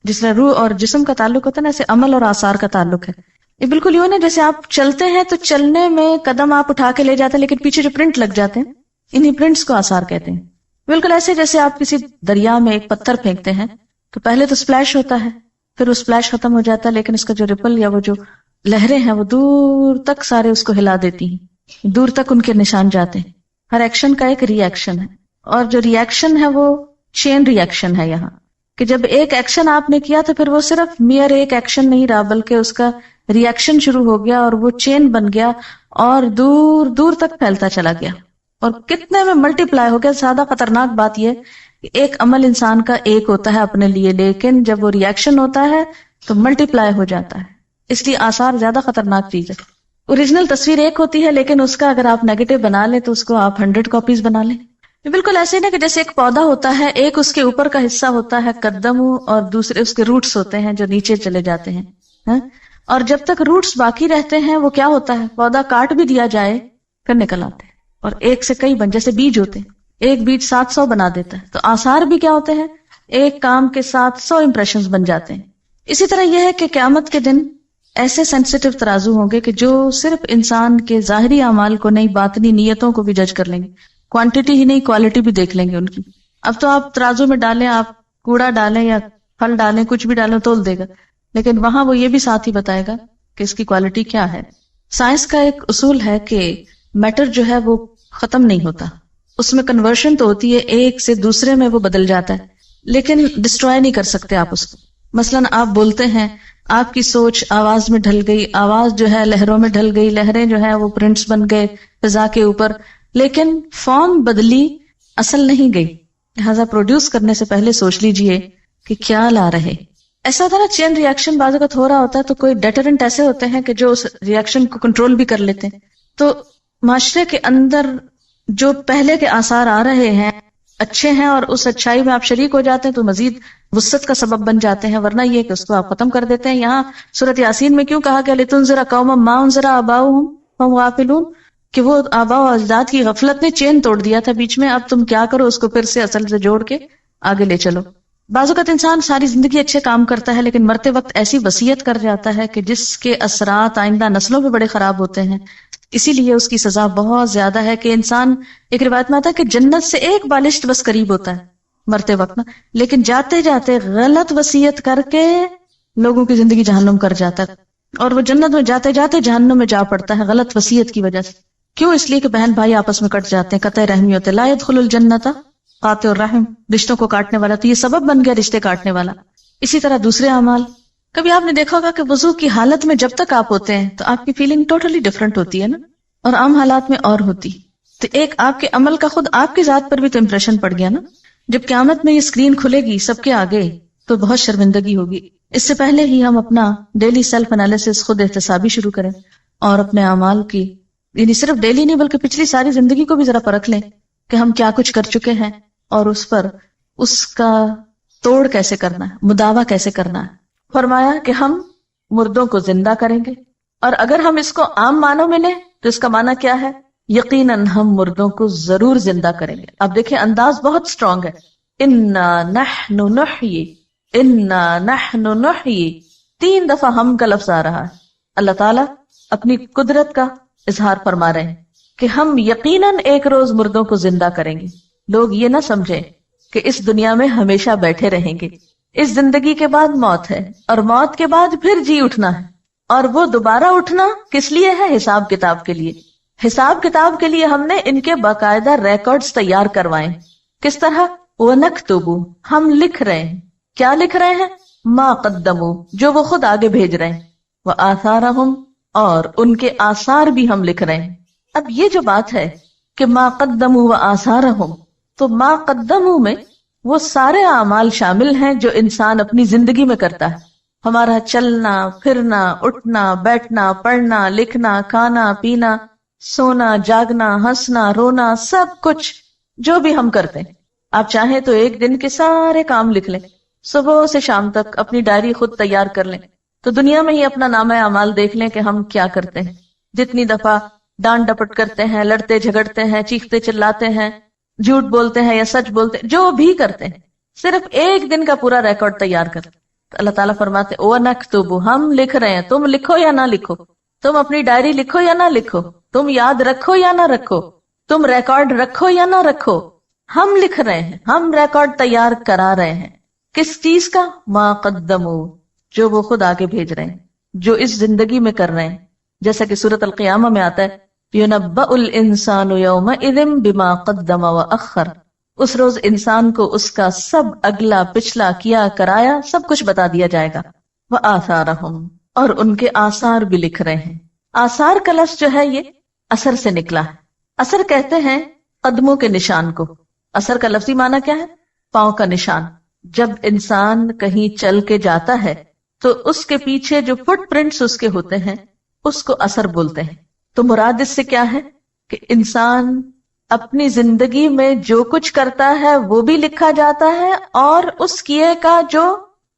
جس طرح روح اور جسم کا تعلق ہوتا ہے نا، ایسے عمل اور آثار کا تعلق ہے. یہ بالکل یوں نا جیسے آپ چلتے ہیں تو چلنے میں قدم آپ اٹھا کے لے جاتے ہیں، لیکن پیچھے جو پرنٹ لگ جاتے ہیں انہی پرنٹس کو آثار کہتے ہیں. بالکل ایسے جیسے آپ کسی دریا میں ایک پتھر پھینکتے ہیں تو پہلے تو سپلیش ہوتا ہے، پھر وہ سپلیش ختم ہو جاتا ہے، لیکن اس کا جو ریپل یا وہ جو لہریں ہیں وہ دور تک سارے اس کو ہلا دیتی ہیں، دور تک ان کے نشان جاتے ہیں. ہر ایکشن کا ایک ری ایکشن ہے، اور جو ری ایکشن ہے وہ چین ری ایکشن ہے. یہاں کہ جب ایک ایکشن آپ نے کیا تو پھر وہ صرف میئر ایک ایکشن نہیں رہا، بلکہ اس کا ری ایکشن شروع ہو گیا اور وہ چین بن گیا اور دور دور تک پھیلتا چلا گیا اور کتنے میں ملٹی پلائی ہو گیا. زیادہ خطرناک بات یہ کہ ایک عمل انسان کا ایک ہوتا ہے اپنے لیے، لیکن جب وہ ری ایکشن ہوتا ہے تو ملٹی پلائی ہو جاتا ہے. اس لیے آثار زیادہ خطرناک چیز ہے. اوریجنل تصویر ایک ہوتی ہے، لیکن اس کا اگر آپ نیگیٹو بنا لیں تو اس کو آپ 100 کاپیز بنا لیں. بالکل ایسے نا کہ جیسے ایک پودا ہوتا ہے، ایک اس کے اوپر کا حصہ ہوتا ہے قدم، اور دوسرے اس کے روٹس ہوتے ہیں جو نیچے چلے جاتے ہیں. اور جب تک روٹس باقی رہتے ہیں وہ کیا ہوتا ہے، پودا کاٹ بھی دیا جائے پھر نکل آتے ہیں، اور ایک سے کئی جیسے بیج ہوتے ہیں، ایک بیج 700 بنا دیتا ہے. تو آثار بھی کیا ہوتے ہیں، ایک کام کے 700 امپریشنز بن جاتے ہیں. اسی طرح یہ ہے کہ قیامت کے دن ایسے سینسیٹیو ترازو ہوں گے کہ جو صرف انسان کے ظاہری اعمال کو نہیں، باطنی نیتوں کو بھی جج کر لیں گے. کوانٹٹی ہی نہیں کوالٹی بھی دیکھ لیں گے ان کی. اب تو آپ ترازو میں ڈالیں، آپ کوڑا ڈالیں یا پھل ڈالیں، کچھ بھی ڈالیں تول دے گا، لیکن وہاں وہ یہ بھی ساتھ ہی بتائے گا کہ اس کی کوالٹی کیا ہے. سائنس کا ایک اصول ہے کہ میٹر جو ہے وہ ختم نہیں ہوتا، اس میں کنورشن تو ہوتی ہے، ایک سے دوسرے میں وہ بدل جاتا ہے، لیکن ڈسٹروائے نہیں کر سکتے آپ اس کو. مثلاً آپ بولتے ہیں، آپ کی سوچ آواز میں ڈھل گئی، آواز جو ہے لہروں میں ڈھل گئی، لہریں جو ہے وہ پرنٹس بن گئے فضا کے اوپر، لیکن فارم بدلی، اصل نہیں گئی. لہذا پروڈیوس کرنے سے پہلے سوچ لیجئے کہ کیا لا رہے. ایسا ہوتا ہے نا چین ری ایکشن بعض اوقات ہو رہا ہوتا ہے تو کوئی ڈیٹرنٹ ایسے ہوتے ہیں کہ جو اس ری ایکشن کو کنٹرول بھی کر لیتے ہیں. تو معاشرے کے اندر جو پہلے کے آثار آ رہے ہیں اچھے ہیں، اور اس اچھائی میں آپ شریک ہو جاتے ہیں تو مزید وسعت کا سبب بن جاتے ہیں، ورنہ یہ کہ اس کو آپ ختم کر دیتے ہیں. یہاں سورۃ یاسین میں کیوں کہا کہ لِتُنذِرَ قَوْمًا مَا أُنذِرَ آبَاؤُهُمْ فَهُمْ غَافِلُونَ، کہ وہ آباء و اجداد کی غفلت نے چین توڑ دیا تھا بیچ میں، اب تم کیا کرو، اس کو پھر سے اصل سے جوڑ کے آگے لے چلو. بعض اوقات انسان ساری زندگی اچھے کام کرتا ہے، لیکن مرتے وقت ایسی وصیت کر جاتا ہے کہ جس کے اثرات آئندہ نسلوں پہ بڑے خراب ہوتے ہیں. اسی لیے اس کی سزا بہت زیادہ ہے کہ انسان، ایک روایت میں آتا ہے کہ جنت سے ایک بالشت بس قریب ہوتا ہے مرتے وقت نا، لیکن جاتے جاتے غلط وصیت کر کے لوگوں کی زندگی جہنم کر جاتا ہے، اور وہ جنت میں جاتے جاتے جہنم میں جا پڑتا ہے غلط وصیت کی وجہ سے. کیوں؟ اس لیے کہ بہن بھائی آپس میں کٹ جاتے ہیں، قطع رحمی ہوتے. لا يدخل الجنت قاطع الرحم، رشتوں کو کاٹنے والا، تو یہ سبب بن گیا رشتے کاٹنے والا. اسی طرح دوسرے اعمال، کبھی آپ نے دیکھا ہوگا کہ وضو کی حالت میں جب تک آپ ہوتے ہیں تو آپ کی فیلنگ ٹوٹلی ڈفرنٹ ہوتی ہے نا، اور عام حالات میں اور ہوتی. تو ایک آپ کے عمل کا خود آپ کی ذات پر بھی تو امپریشن پڑ گیا نا. جب قیامت میں یہ اسکرین کھلے گی سب کے آگے تو بہت شرمندگی ہوگی. اس سے پہلے ہی ہم اپنا ڈیلی سیلف انالیسس خود احتسابی شروع کریں اور اپنے اعمال کی یعنی صرف ڈیلی نہیں بلکہ پچھلی ساری زندگی کو بھی ذرا پرکھ لیں کہ ہم کیا کچھ کر چکے ہیں اور اس پر اس کا توڑ کیسے کرنا ہے، مداوع کیسے کرنا ہے. فرمایا کہ ہم مردوں کو زندہ کریں گے، اور اگر ہم اس کو عام معنوں میں لیں تو اس کا معنی کیا ہے؟ یقیناً ہم مردوں کو ضرور زندہ کریں گے. اب دیکھیں انداز بہت سٹرونگ ہے. انا نحن نحیی، انا نحن نحیی، 3 دفعہ ہم کا لفظ آ رہا ہے. اللہ تعالیٰ اپنی قدرت کا اظہار فرما رہے ہیں کہ ہم یقیناً ایک روز مردوں کو زندہ کریں گے. لوگ یہ نہ سمجھیں کہ اس دنیا میں ہمیشہ بیٹھے رہیں گے. اس زندگی کے بعد موت ہے، اور موت کے بعد پھر جی اٹھنا ہے. اور وہ دوبارہ اٹھنا کس لیے ہے؟ حساب کتاب کے لیے. حساب کتاب کے لیے ہم نے ان کے باقاعدہ ریکارڈز تیار کروائے. کس طرح؟ وَنَكْتُبُ، ہم لکھ رہے ہیں. کیا لکھ رہے ہیں؟ مَا قَدَّمُوا، جو وہ خود آگے بھیج رہے ہیں. وَآثَارَهُمْ، اور ان کے آثار بھی ہم لکھ رہے ہیں. اب یہ جو بات ہے کہ مَا قَدَّمُوا وَآثَارَهُمْ، تو مَا قَدَّمُوا میں وہ سارے اعمال شامل ہیں جو انسان اپنی زندگی میں کرتا ہے. ہمارا چلنا پھرنا، اٹھنا بیٹھنا، پڑھنا لکھنا، کھانا پینا، سونا جاگنا، ہنسنا رونا، سب کچھ جو بھی ہم کرتے ہیں. آپ چاہیں تو ایک دن کے سارے کام لکھ لیں، صبح سے شام تک اپنی ڈائری خود تیار کر لیں، تو دنیا میں ہی اپنا نامہ اعمال دیکھ لیں کہ ہم کیا کرتے ہیں. جتنی دفعہ ڈانٹ ڈپٹ کرتے ہیں، لڑتے جھگڑتے ہیں، چیختے چلاتے ہیں، جھوٹ بولتے ہیں یا سچ بولتے ہیں، جو بھی کرتے ہیں، صرف ایک دن کا پورا ریکارڈ تیار کر. تو اللہ تعالیٰ فرماتے وَنَكْتُبُ، ہم لکھ رہے ہیں. تم لکھو یا نہ لکھو، تم اپنی ڈائری لکھو یا نہ لکھو، تم یاد رکھو یا نہ رکھو، تم ریکارڈ رکھو یا نہ رکھو، ہم لکھ رہے ہیں، ہم ریکارڈ تیار کرا رہے ہیں. کس چیز کا؟ ما قدموا، جو وہ خود آگے بھیج رہے ہیں، جو اس زندگی میں کر رہے ہیں. جیسا کہ سورۃ القیامہ میں آتا ہے يُنَبَّأُ الْإِنسَانُ يَوْمَئِذٍ بِمَا قَدَّمَ وَأَخَّرَ، اس روز انسان کو اس کا سب اگلا پچھلا کیا کرایا سب کچھ بتا دیا جائے گا. وَآثَارَهُمْ، اور ان کے آثار بھی لکھ رہے ہیں. آثار کا لفظ جو ہے یہ اثر سے نکلا ہے. اثر کہتے ہیں قدموں کے نشان کو. اثر کا لفظی معنی کیا ہے؟ پاؤں کا نشان. جب انسان کہیں چل کے جاتا ہے تو اس کے پیچھے جو فٹ پرنٹس اس کے ہوتے ہیں اس کو اثر بولتے ہیں. تو مراد اس سے کیا ہے کہ انسان اپنی زندگی میں جو کچھ کرتا ہے وہ بھی لکھا جاتا ہے، اور اس کیے کا جو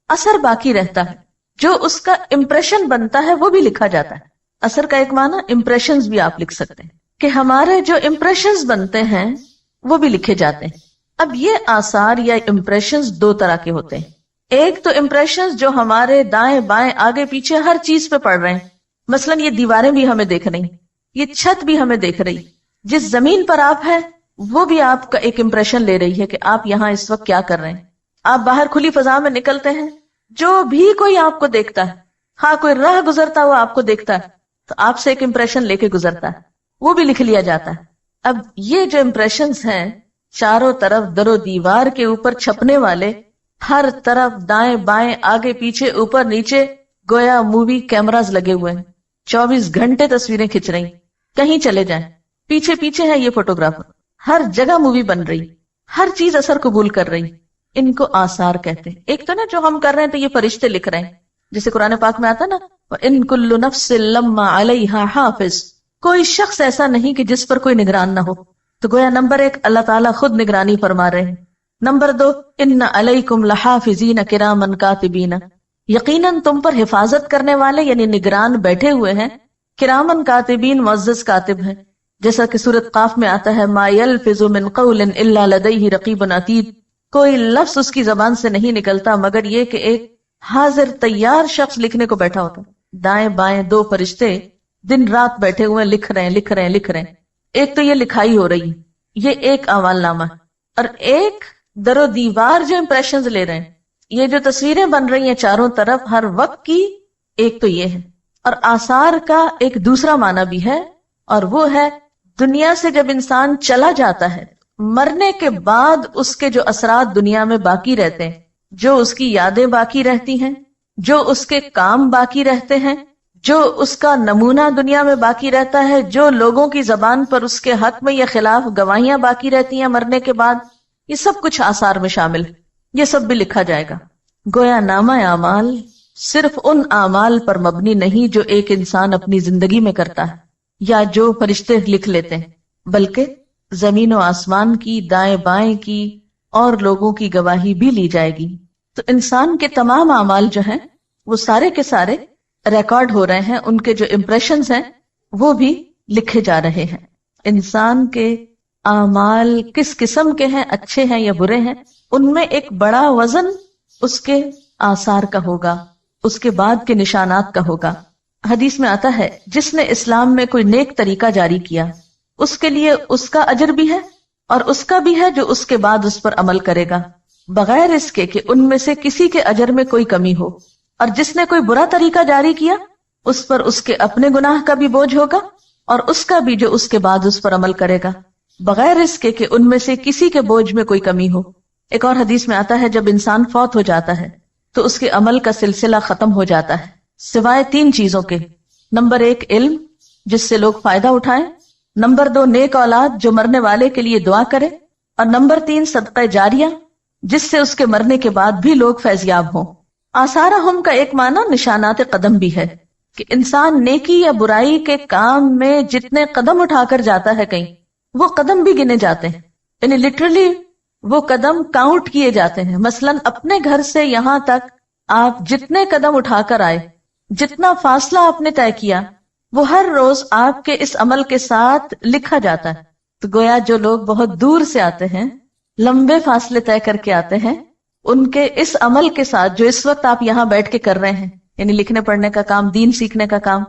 اثر باقی رہتا ہے، جو اس کا امپریشن بنتا ہے وہ بھی لکھا جاتا ہے. اثر کا ایک معنی امپریشنز بھی آپ لکھ سکتے ہیں کہ ہمارے جو امپریشنز بنتے ہیں وہ بھی لکھے جاتے ہیں. اب یہ آثار یا امپریشنز 2 طرح کے ہوتے ہیں. ایک تو امپریشنز جو ہمارے دائیں بائیں آگے پیچھے ہر چیز پہ پڑ رہے ہیں. مثلا یہ دیواریں بھی ہمیں دیکھ رہی، یہ چھت بھی ہمیں دیکھ رہی، جس زمین پر آپ ہیں وہ بھی آپ کا ایک امپریشن لے رہی ہے کہ آپ یہاں اس وقت کیا کر رہے ہیں. آپ باہر کھلی فضا میں نکلتے ہیں، جو بھی کوئی آپ کو دیکھتا ہے، ہاں کوئی راہ گزرتا ہوا آپ کو دیکھتا ہے تو آپ سے ایک امپریشن لے کے گزرتا ہے، وہ بھی لکھ لیا جاتا ہے. اب یہ جو امپریشنز ہیں چاروں طرف در و دیوار کے اوپر چھپنے والے، ہر طرف دائیں بائیں آگے پیچھے اوپر نیچے گویا مووی کیمراز لگے ہوئے ہیں، 24 گھنٹے تصویریں کھنچ رہی. کہیں چلے جائیں پیچھے پیچھے ہے یہ فوٹوگرافر، ہر جگہ مووی بن رہی، ہر چیز اثر قبول کر رہی. ان کو آثار کہتے ہیں. ایک تو نا جو ہم کر رہے ہیں تو یہ فرشتے لکھ رہے ہیں، جیسے قرآن پاک میں آتا نا وَإِن كُلُّ نَفْسٍ لَمَّا عَلَيْهَا حَافِظ، کوئی شخص ایسا نہیں کہ جس پر کوئی نگران نہ ہو. تو گویا نمبر 1 اللہ تعالیٰ خود نگرانی فرما رہے ہیں. نمبر 2 اِنَّ عَلَيْكُمْ لَحَافِظِينَ كِرَامًا كَاتِبِينَ، یقیناً تم پر حفاظت کرنے والے یعنی نگران بیٹھے ہوئے ہیں. کرامن کاتبین، معزز کاتب ہیں. جیسا کہ سورۃ قاف میں آتا ہے ما یلفظ من قول الا لدیہ رقیب عتید، کوئی لفظ اس کی زبان سے نہیں نکلتا مگر یہ کہ ایک حاضر تیار شخص لکھنے کو بیٹھا ہوتا ہے. دائیں بائیں 2 فرشتے دن رات بیٹھے ہوئے لکھ رہے ہیں. ایک تو یہ لکھائی ہو رہی، یہ ایک اعمال نامہ، اور ایک در و دیوار جو امپریشنز لے رہے ہیں، یہ جو تصویریں بن رہی ہیں چاروں طرف ہر وقت کی، ایک تو یہ ہے. اور آثار کا ایک دوسرا معنی بھی ہے، اور وہ ہے دنیا سے جب انسان چلا جاتا ہے، مرنے کے بعد اس کے جو اثرات دنیا میں باقی رہتے ہیں، جو اس کی یادیں باقی رہتی ہیں، جو اس کے کام باقی رہتے ہیں، جو اس کا نمونہ دنیا میں باقی رہتا ہے، جو لوگوں کی زبان پر اس کے حق میں یا خلاف گواہیاں باقی رہتی ہیں مرنے کے بعد، یہ سب کچھ آثار میں شامل ہے، یہ سب بھی لکھا جائے گا۔ گویا نامہ اعمال صرف ان اعمال پر مبنی نہیں جو ایک انسان اپنی زندگی میں کرتا ہے یا جو فرشتے لکھ لیتے ہیں، بلکہ زمین و آسمان کی، دائیں بائیں کی اور لوگوں کی گواہی بھی لی جائے گی۔ تو انسان کے تمام اعمال جو ہیں وہ سارے کے سارے ریکارڈ ہو رہے ہیں، ان کے جو امپریشنز ہیں وہ بھی لکھے جا رہے ہیں۔ انسان کے اعمال کس قسم کے ہیں، اچھے ہیں یا برے ہیں، ان میں ایک بڑا وزن اس کے آثار کا ہوگا، اس کے بعد کے نشانات کا ہوگا۔ حدیث میں آتا ہے جس نے اسلام میں کوئی نیک طریقہ جاری کیا اس کے لیے اس کا اجر بھی ہے اور اس کا بھی ہے جو اس کے بعد اس پر عمل کرے گا، بغیر اس کے کہ ان میں سے کسی کے اجر میں کوئی کمی ہو۔ اور جس نے کوئی برا طریقہ جاری کیا اس پر اس کے اپنے گناہ کا بھی بوجھ ہوگا اور اس کا بھی جو اس کے بعد اس پر عمل کرے گا، بغیر اس کے کہ ان میں سے کسی کے بوجھ میں کوئی کمی ہو۔ ایک اور حدیث میں آتا ہے جب انسان فوت ہو جاتا ہے تو اس کے عمل کا سلسلہ ختم ہو جاتا ہے سوائے 3 چیزوں کے۔ نمبر 1 علم جس سے لوگ فائدہ اٹھائیں، نمبر 2 نیک اولاد جو مرنے والے کے لیے دعا کرے، اور نمبر 3 صدقہ جاریہ جس سے اس کے مرنے کے بعد بھی لوگ فیضیاب ہوں۔ آثارہم کا ایک معنی نشانات قدم بھی ہے کہ انسان نیکی یا برائی کے کام میں جتنے قدم اٹھا کر جاتا ہے کہیں، وہ قدم بھی گنے جاتے ہیں، یعنی لٹرلی وہ قدم کاؤنٹ کیے جاتے ہیں۔ مثلا اپنے گھر سے یہاں تک آپ جتنے قدم اٹھا کر آئے، جتنا فاصلہ آپ نے طے کیا، وہ ہر روز آپ کے اس عمل کے ساتھ لکھا جاتا ہے۔ تو گویا جو لوگ بہت دور سے آتے ہیں، لمبے فاصلے طے کر کے آتے ہیں، ان کے اس عمل کے ساتھ جو اس وقت آپ یہاں بیٹھ کے کر رہے ہیں، یعنی لکھنے پڑھنے کا کام، دین سیکھنے کا کام،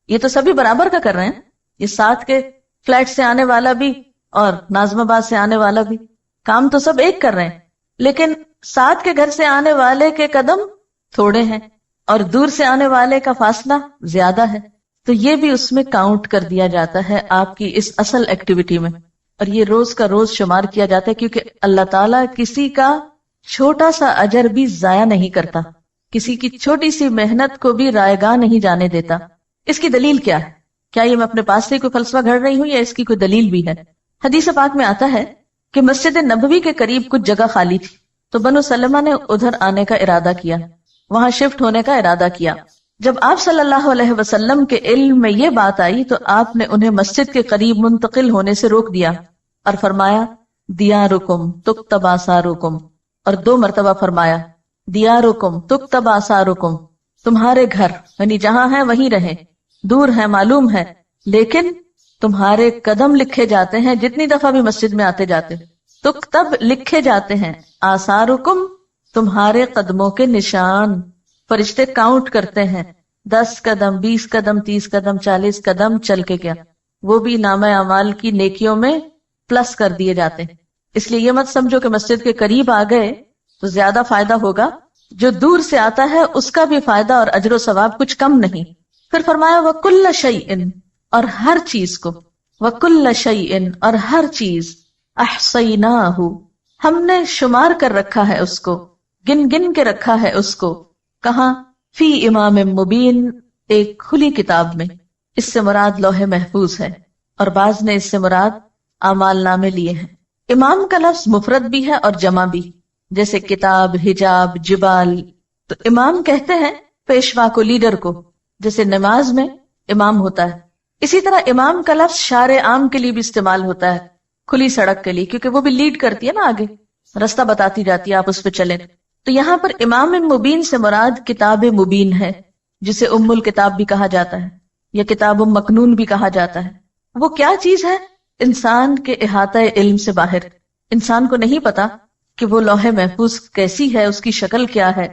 یہ تو سبھی برابر کا کر رہے ہیں۔ یہ ساتھ کے فلیٹ سے آنے والا بھی اور ناظم آباد سے آنے والا بھی، کام تو سب ایک کر رہے ہیں، لیکن ساتھ کے گھر سے آنے والے کے قدم تھوڑے ہیں اور دور سے آنے والے کا فاصلہ زیادہ ہے، تو یہ بھی اس میں کاؤنٹ کر دیا جاتا ہے آپ کی اس اصل ایکٹیویٹی میں، اور یہ روز کا روز شمار کیا جاتا ہے، کیونکہ اللہ تعالیٰ کسی کا چھوٹا سا اجر بھی ضائع نہیں کرتا، کسی کی چھوٹی سی محنت کو بھی رائے گاہ نہیں جانے دیتا۔ اس کی دلیل کیا ہے؟ کیا یہ میں اپنے پاس سے کوئی فلسفہ گھڑ رہی ہوں یا اس کی کوئی دلیل بھی ہے؟ حدیث پاک میں آتا ہے کہ مسجد نبوی کے قریب کچھ جگہ خالی تھی، تو بنو سلمہ نے ادھر آنے کا ارادہ کیا، وہاں شفٹ ہونے کا ارادہ کیا۔ جب آپ صلی اللہ علیہ وسلم کے علم میں یہ بات آئی تو آپ نے انہیں مسجد کے قریب منتقل ہونے سے روک دیا اور فرمایا دیارکم تکتب آثارکم، اور 2 مرتبہ فرمایا دیارکم تکتب آثارکم، تمہارے گھر یعنی جہاں ہیں وہیں رہیں، دور ہیں معلوم ہے، لیکن تمہارے قدم لکھے جاتے ہیں جتنی دفعہ بھی مسجد میں آتے جاتے، تکتب لکھے جاتے ہیں، آثارکم تمہارے قدموں کے نشان، فرشتے کاؤنٹ کرتے ہیں، 10 قدم 20 قدم 30 قدم 40 قدم چل کے گیا، وہ بھی نامہ اعمال کی نیکیوں میں پلس کر دیے جاتے ہیں۔ اس لیے یہ مت سمجھو کہ مسجد کے قریب آ گئے تو زیادہ فائدہ ہوگا، جو دور سے آتا ہے اس کا بھی فائدہ اور اجر و ثواب کچھ کم نہیں۔ پھر فرمایا وَكُلَّ شَيْءٍ، اور ہر چیز کو، وَكُلَّ شَيْءٍ اور ہر چیز، احصیناہ ہم نے شمار کر رکھا ہے اس کو، گن گن کے رکھا ہے اس کو، کہاں؟ فی امام مبین، ایک کھلی کتاب میں۔ اس سے مراد لوح محفوظ ہے، اور بعض نے اس سے مراد اعمال نامے لیے ہیں۔ امام کا لفظ مفرد بھی ہے اور جمع بھی، جیسے کتاب، حجاب، جبال۔ تو امام کہتے ہیں پیشوا کو، لیڈر کو، جیسے نماز میں امام ہوتا ہے۔ اسی طرح امام کا لفظ شارع عام کے لیے بھی استعمال ہوتا ہے، کھلی سڑک کے لیے، کیونکہ وہ بھی لیڈ کرتی ہے نا، آگے رستہ بتاتی جاتی ہے، آپ اس پہ چلیں۔ تو یہاں پر امام مبین سے مراد کتاب مبین ہے، جسے ام الکتاب بھی کہا جاتا ہے یا کتاب مکنون بھی کہا جاتا ہے۔ وہ کیا چیز ہے؟ انسان کے احاطہ علم سے باہر، انسان کو نہیں پتا کہ وہ لوح محفوظ کیسی ہے، اس کی شکل کیا ہے،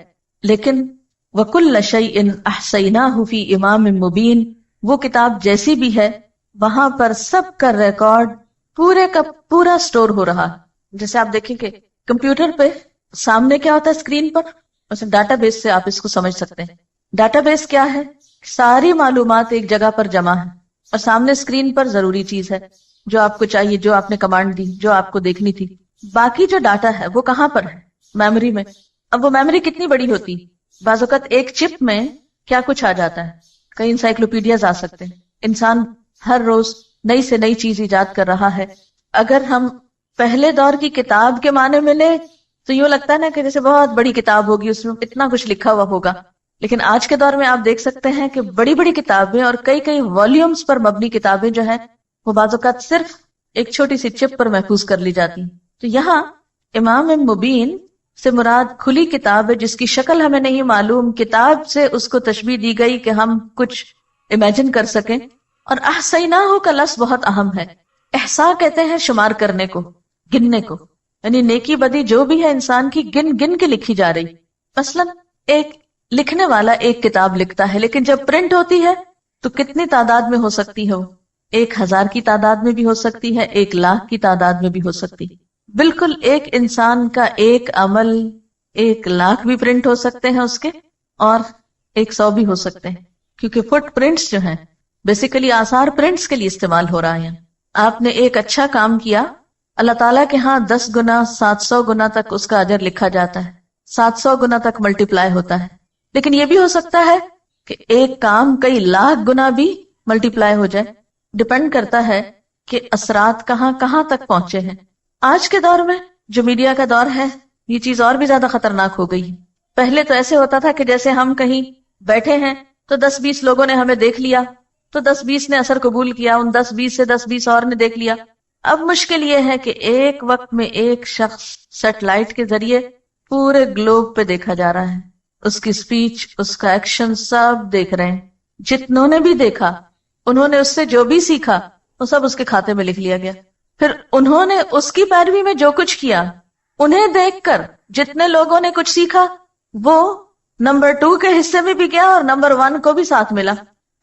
لیکن وَكُلَّ شَيْءٍ أَحْصَيْنَاهُ فِي إِمَامٍ مُبِينٍ، وہ کتاب جیسی بھی ہے وہاں پر سب کا ریکارڈ پورے کا پورا سٹور ہو رہا ہے۔ جیسے آپ دیکھیں کہ کمپیوٹر پہ سامنے کیا ہوتا ہے اسکرین پر، مثلا ڈاٹا بیس سے آپ اس کو سمجھ سکتے ہیں۔ ڈاٹا بیس کیا ہے؟ ساری معلومات ایک جگہ پر جمع ہے، اور سامنے اسکرین پر ضروری چیز ہے جو آپ کو چاہیے، جو آپ نے کمانڈ دی، جو آپ کو دیکھنی تھی۔ باقی جو ڈاٹا ہے وہ کہاں پر ہے؟ میموری میں۔ اب وہ میموری کتنی بڑی ہوتی؟ بعض اوقات ایک چپ میں کیا کچھ آ جاتا ہے، کئی انسائکلوپیڈیاز آ سکتے ہیں. انسان ہر روز نئی سے نئی چیز ایجاد کر رہا ہے. اگر ہم پہلے دور کی کتاب کے معنی میں لیں تو یوں لگتا ہے نا کہ جیسے بہت بڑی کتاب ہوگی، اس میں اتنا کچھ لکھا ہوا ہوگا. لیکن آج کے دور میں آپ دیکھ سکتے ہیں کہ بڑی بڑی کتابیں اور کئی کئی والیومز پر مبنی کتابیں جو ہیں وہ بعض اوقات صرف ایک چھوٹی سی چپ پر محفوظ کر لی جاتی ہیں. تو یہاں امام مبین سے مراد کھلی کتاب ہے جس کی شکل ہمیں نہیں معلوم. کتاب سے اس کو تشبیہ دی گئی کہ ہم کچھ امیجن کر سکیں. اور احصیناہ کا لفظ بہت اہم ہے. احصاء کہتے ہیں شمار کرنے کو، گننے کو، یعنی نیکی بدی جو بھی ہے انسان کی گن گن کے لکھی جا رہی. مثلا ایک لکھنے والا ایک کتاب لکھتا ہے، لیکن جب پرنٹ ہوتی ہے تو کتنی تعداد میں ہو سکتی ہے وہ؟ 1000 کی تعداد میں بھی ہو سکتی ہے، 1,00,000 کی تعداد میں بھی ہو سکتی ہے. بالکل ایک انسان کا ایک عمل 1,00,000 بھی پرنٹ ہو سکتے ہیں اس کے، اور 100 بھی ہو سکتے ہیں، کیونکہ فٹ پرنٹس جو ہیں بیسیکلی آثار پرنٹس کے لیے استعمال ہو رہا ہے. آپ نے ایک اچھا کام کیا، اللہ تعالیٰ کے ہاں 10 گنا 700 گنا تک اس کا اجر لکھا جاتا ہے، 700 گنا تک ملٹیپلائی ہوتا ہے. لیکن یہ بھی ہو سکتا ہے کہ ایک کام کئی لاکھ گنا بھی ملٹیپلائی ہو جائے. ڈپینڈ کرتا ہے کہ اثرات کہاں کہاں تک پہنچے ہیں. آج کے دور میں جو میڈیا کا دور ہے یہ چیز اور بھی زیادہ خطرناک ہو گئی. پہلے تو ایسے ہوتا تھا کہ جیسے ہم کہیں بیٹھے ہیں تو 10-20 لوگوں نے ہمیں دیکھ لیا تو 10-20 نے اثر قبول کیا، ان 10-20 سے 10-20 اور نے دیکھ لیا. اب مشکل یہ ہے کہ ایک وقت میں ایک شخص سیٹلائٹ کے ذریعے پورے گلوب پہ دیکھا جا رہا ہے. اس کی سپیچ، اس کا ایکشن سب دیکھ رہے ہیں. جتنوں نے بھی دیکھا انہوں نے اس سے جو بھی سیکھا وہ سب اس کے کھاتے میں لکھ لیا گیا. پھر انہوں نے اس کی پیروی میں جو کچھ کیا، انہیں دیکھ کر جتنے لوگوں نے کچھ سیکھا وہ نمبر 2 کے حصے میں بھی گیا اور نمبر 1 کو بھی ساتھ ملا.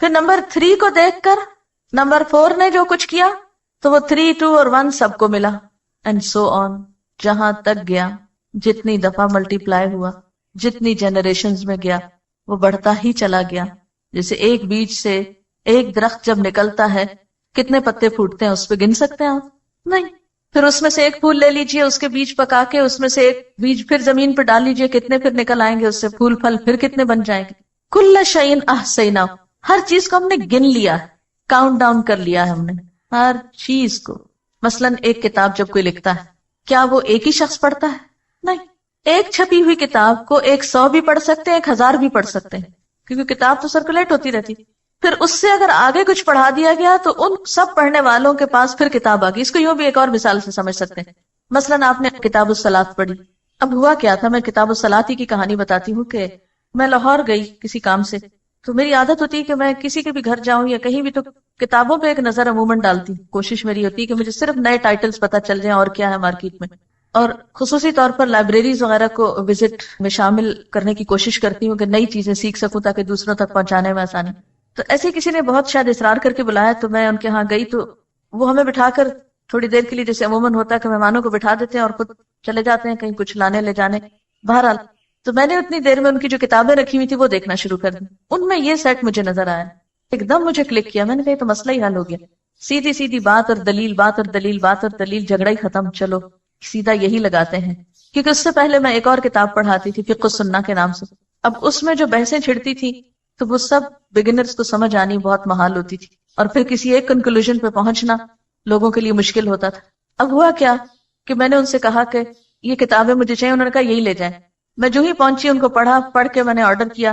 پھر نمبر 3 کو دیکھ کر نمبر 4 نے جو کچھ کیا تو وہ 3، 2 اور 1 سب کو ملا، اینڈ سو آن. جہاں تک گیا، جتنی دفعہ ملٹیپلائی ہوا، جتنی جنریشنز میں گیا وہ بڑھتا ہی چلا گیا. جیسے ایک بیج سے ایک درخت جب نکلتا ہے کتنے پتے پھوٹتے ہیں اس پہ گن سکتے ہیں آپ؟ نہیں. پھر اس میں سے ایک پھول لے لیجئے، اس کے بیج پکا کے اس میں سے ایک بیج پھر زمین پہ ڈال لیجئے، کتنے پھر نکل آئیں گے اس سے پھول پھل، پھر کتنے بن جائیں گے. کل شیء احصیناہ، ہر چیز کو ہم نے گن لیا ہے، کاؤنٹ ڈاؤن کر لیا ہے ہم نے ہر چیز کو. مثلا ایک کتاب جب کوئی لکھتا ہے کیا وہ ایک ہی شخص پڑھتا ہے؟ نہیں. ایک چھپی ہوئی کتاب کو 100 بھی پڑھ سکتے ہیں، 1000 بھی پڑھ سکتے ہیں، کیونکہ کتاب تو سرکولیٹ ہوتی رہتی. پھر اس سے اگر آگے کچھ پڑھا دیا گیا تو ان سب پڑھنے والوں کے پاس پھر کتاب آ گئی. اس کو یوں بھی ایک اور مثال سے سمجھ سکتے ہیں. مثلا آپ نے کتاب الصلاۃ پڑھی. اب ہوا کیا تھا، میں کتاب الصلاۃ ہی کی کہانی بتاتی ہوں کہ میں لاہور گئی کسی کام سے، تو میری عادت ہوتی ہے کہ میں کسی کے بھی گھر جاؤں یا کہیں بھی تو کتابوں پہ ایک نظر عموماً ڈالتی ہوں. کوشش میری ہوتی ہے کہ مجھے صرف نئے ٹائٹلز پتہ چل جائیں اور کیا ہے مارکیٹ میں، اور خصوصی طور پر لائبریریز وغیرہ کو وزٹ میں شامل کرنے کی کوشش کرتی ہوں کہ نئی چیزیں سیکھ سکوں تاکہ دوسروں تک پہنچانے میں آسانی. تو ایسے کسی نے بہت شاید اصرار کر کے بلایا تو میں ان کے ہاں گئی، تو وہ ہمیں بٹھا کر تھوڑی دیر کے لیے، جیسے عموماً ہوتا ہے کہ مہمانوں کو بٹھا دیتے ہیں اور خود چلے جاتے ہیں کہیں کچھ لانے لے جانے. بہرحال تو میں نے اتنی دیر میں ان کی جو کتابیں رکھی ہوئی تھی وہ دیکھنا شروع کر دی. ان میں یہ سیٹ مجھے نظر آیا، ایک دم مجھے کلک کیا. میں نے کہا یہ تو مسئلہ ہی حل ہو گیا. سیدھی سیدھی بات اور دلیل، بات اور دلیل، بات اور دلیل، جھگڑا ہی ختم، چلو سیدھا یہی لگاتے ہیں. کیونکہ اس سے پہلے میں ایک اور کتاب پڑھاتی تھی فقہ السنہ کے نام سے. اب اس میں جو بحثیں چھڑتی تھی تو وہ سب بگنرز کو سمجھ آنی بہت محال ہوتی تھی، اور پھر کسی ایک کنکلوژن پہ پہنچنا لوگوں کے لیے مشکل ہوتا تھا. اب ہوا کیا کہ میں نے ان سے کہا کہ یہ کتابیں مجھے چاہیے. انہوں نے کہا یہی لے جائیں. میں جو ہی پہنچی ان کو پڑھا، پڑھ کے میں نے آرڈر کیا.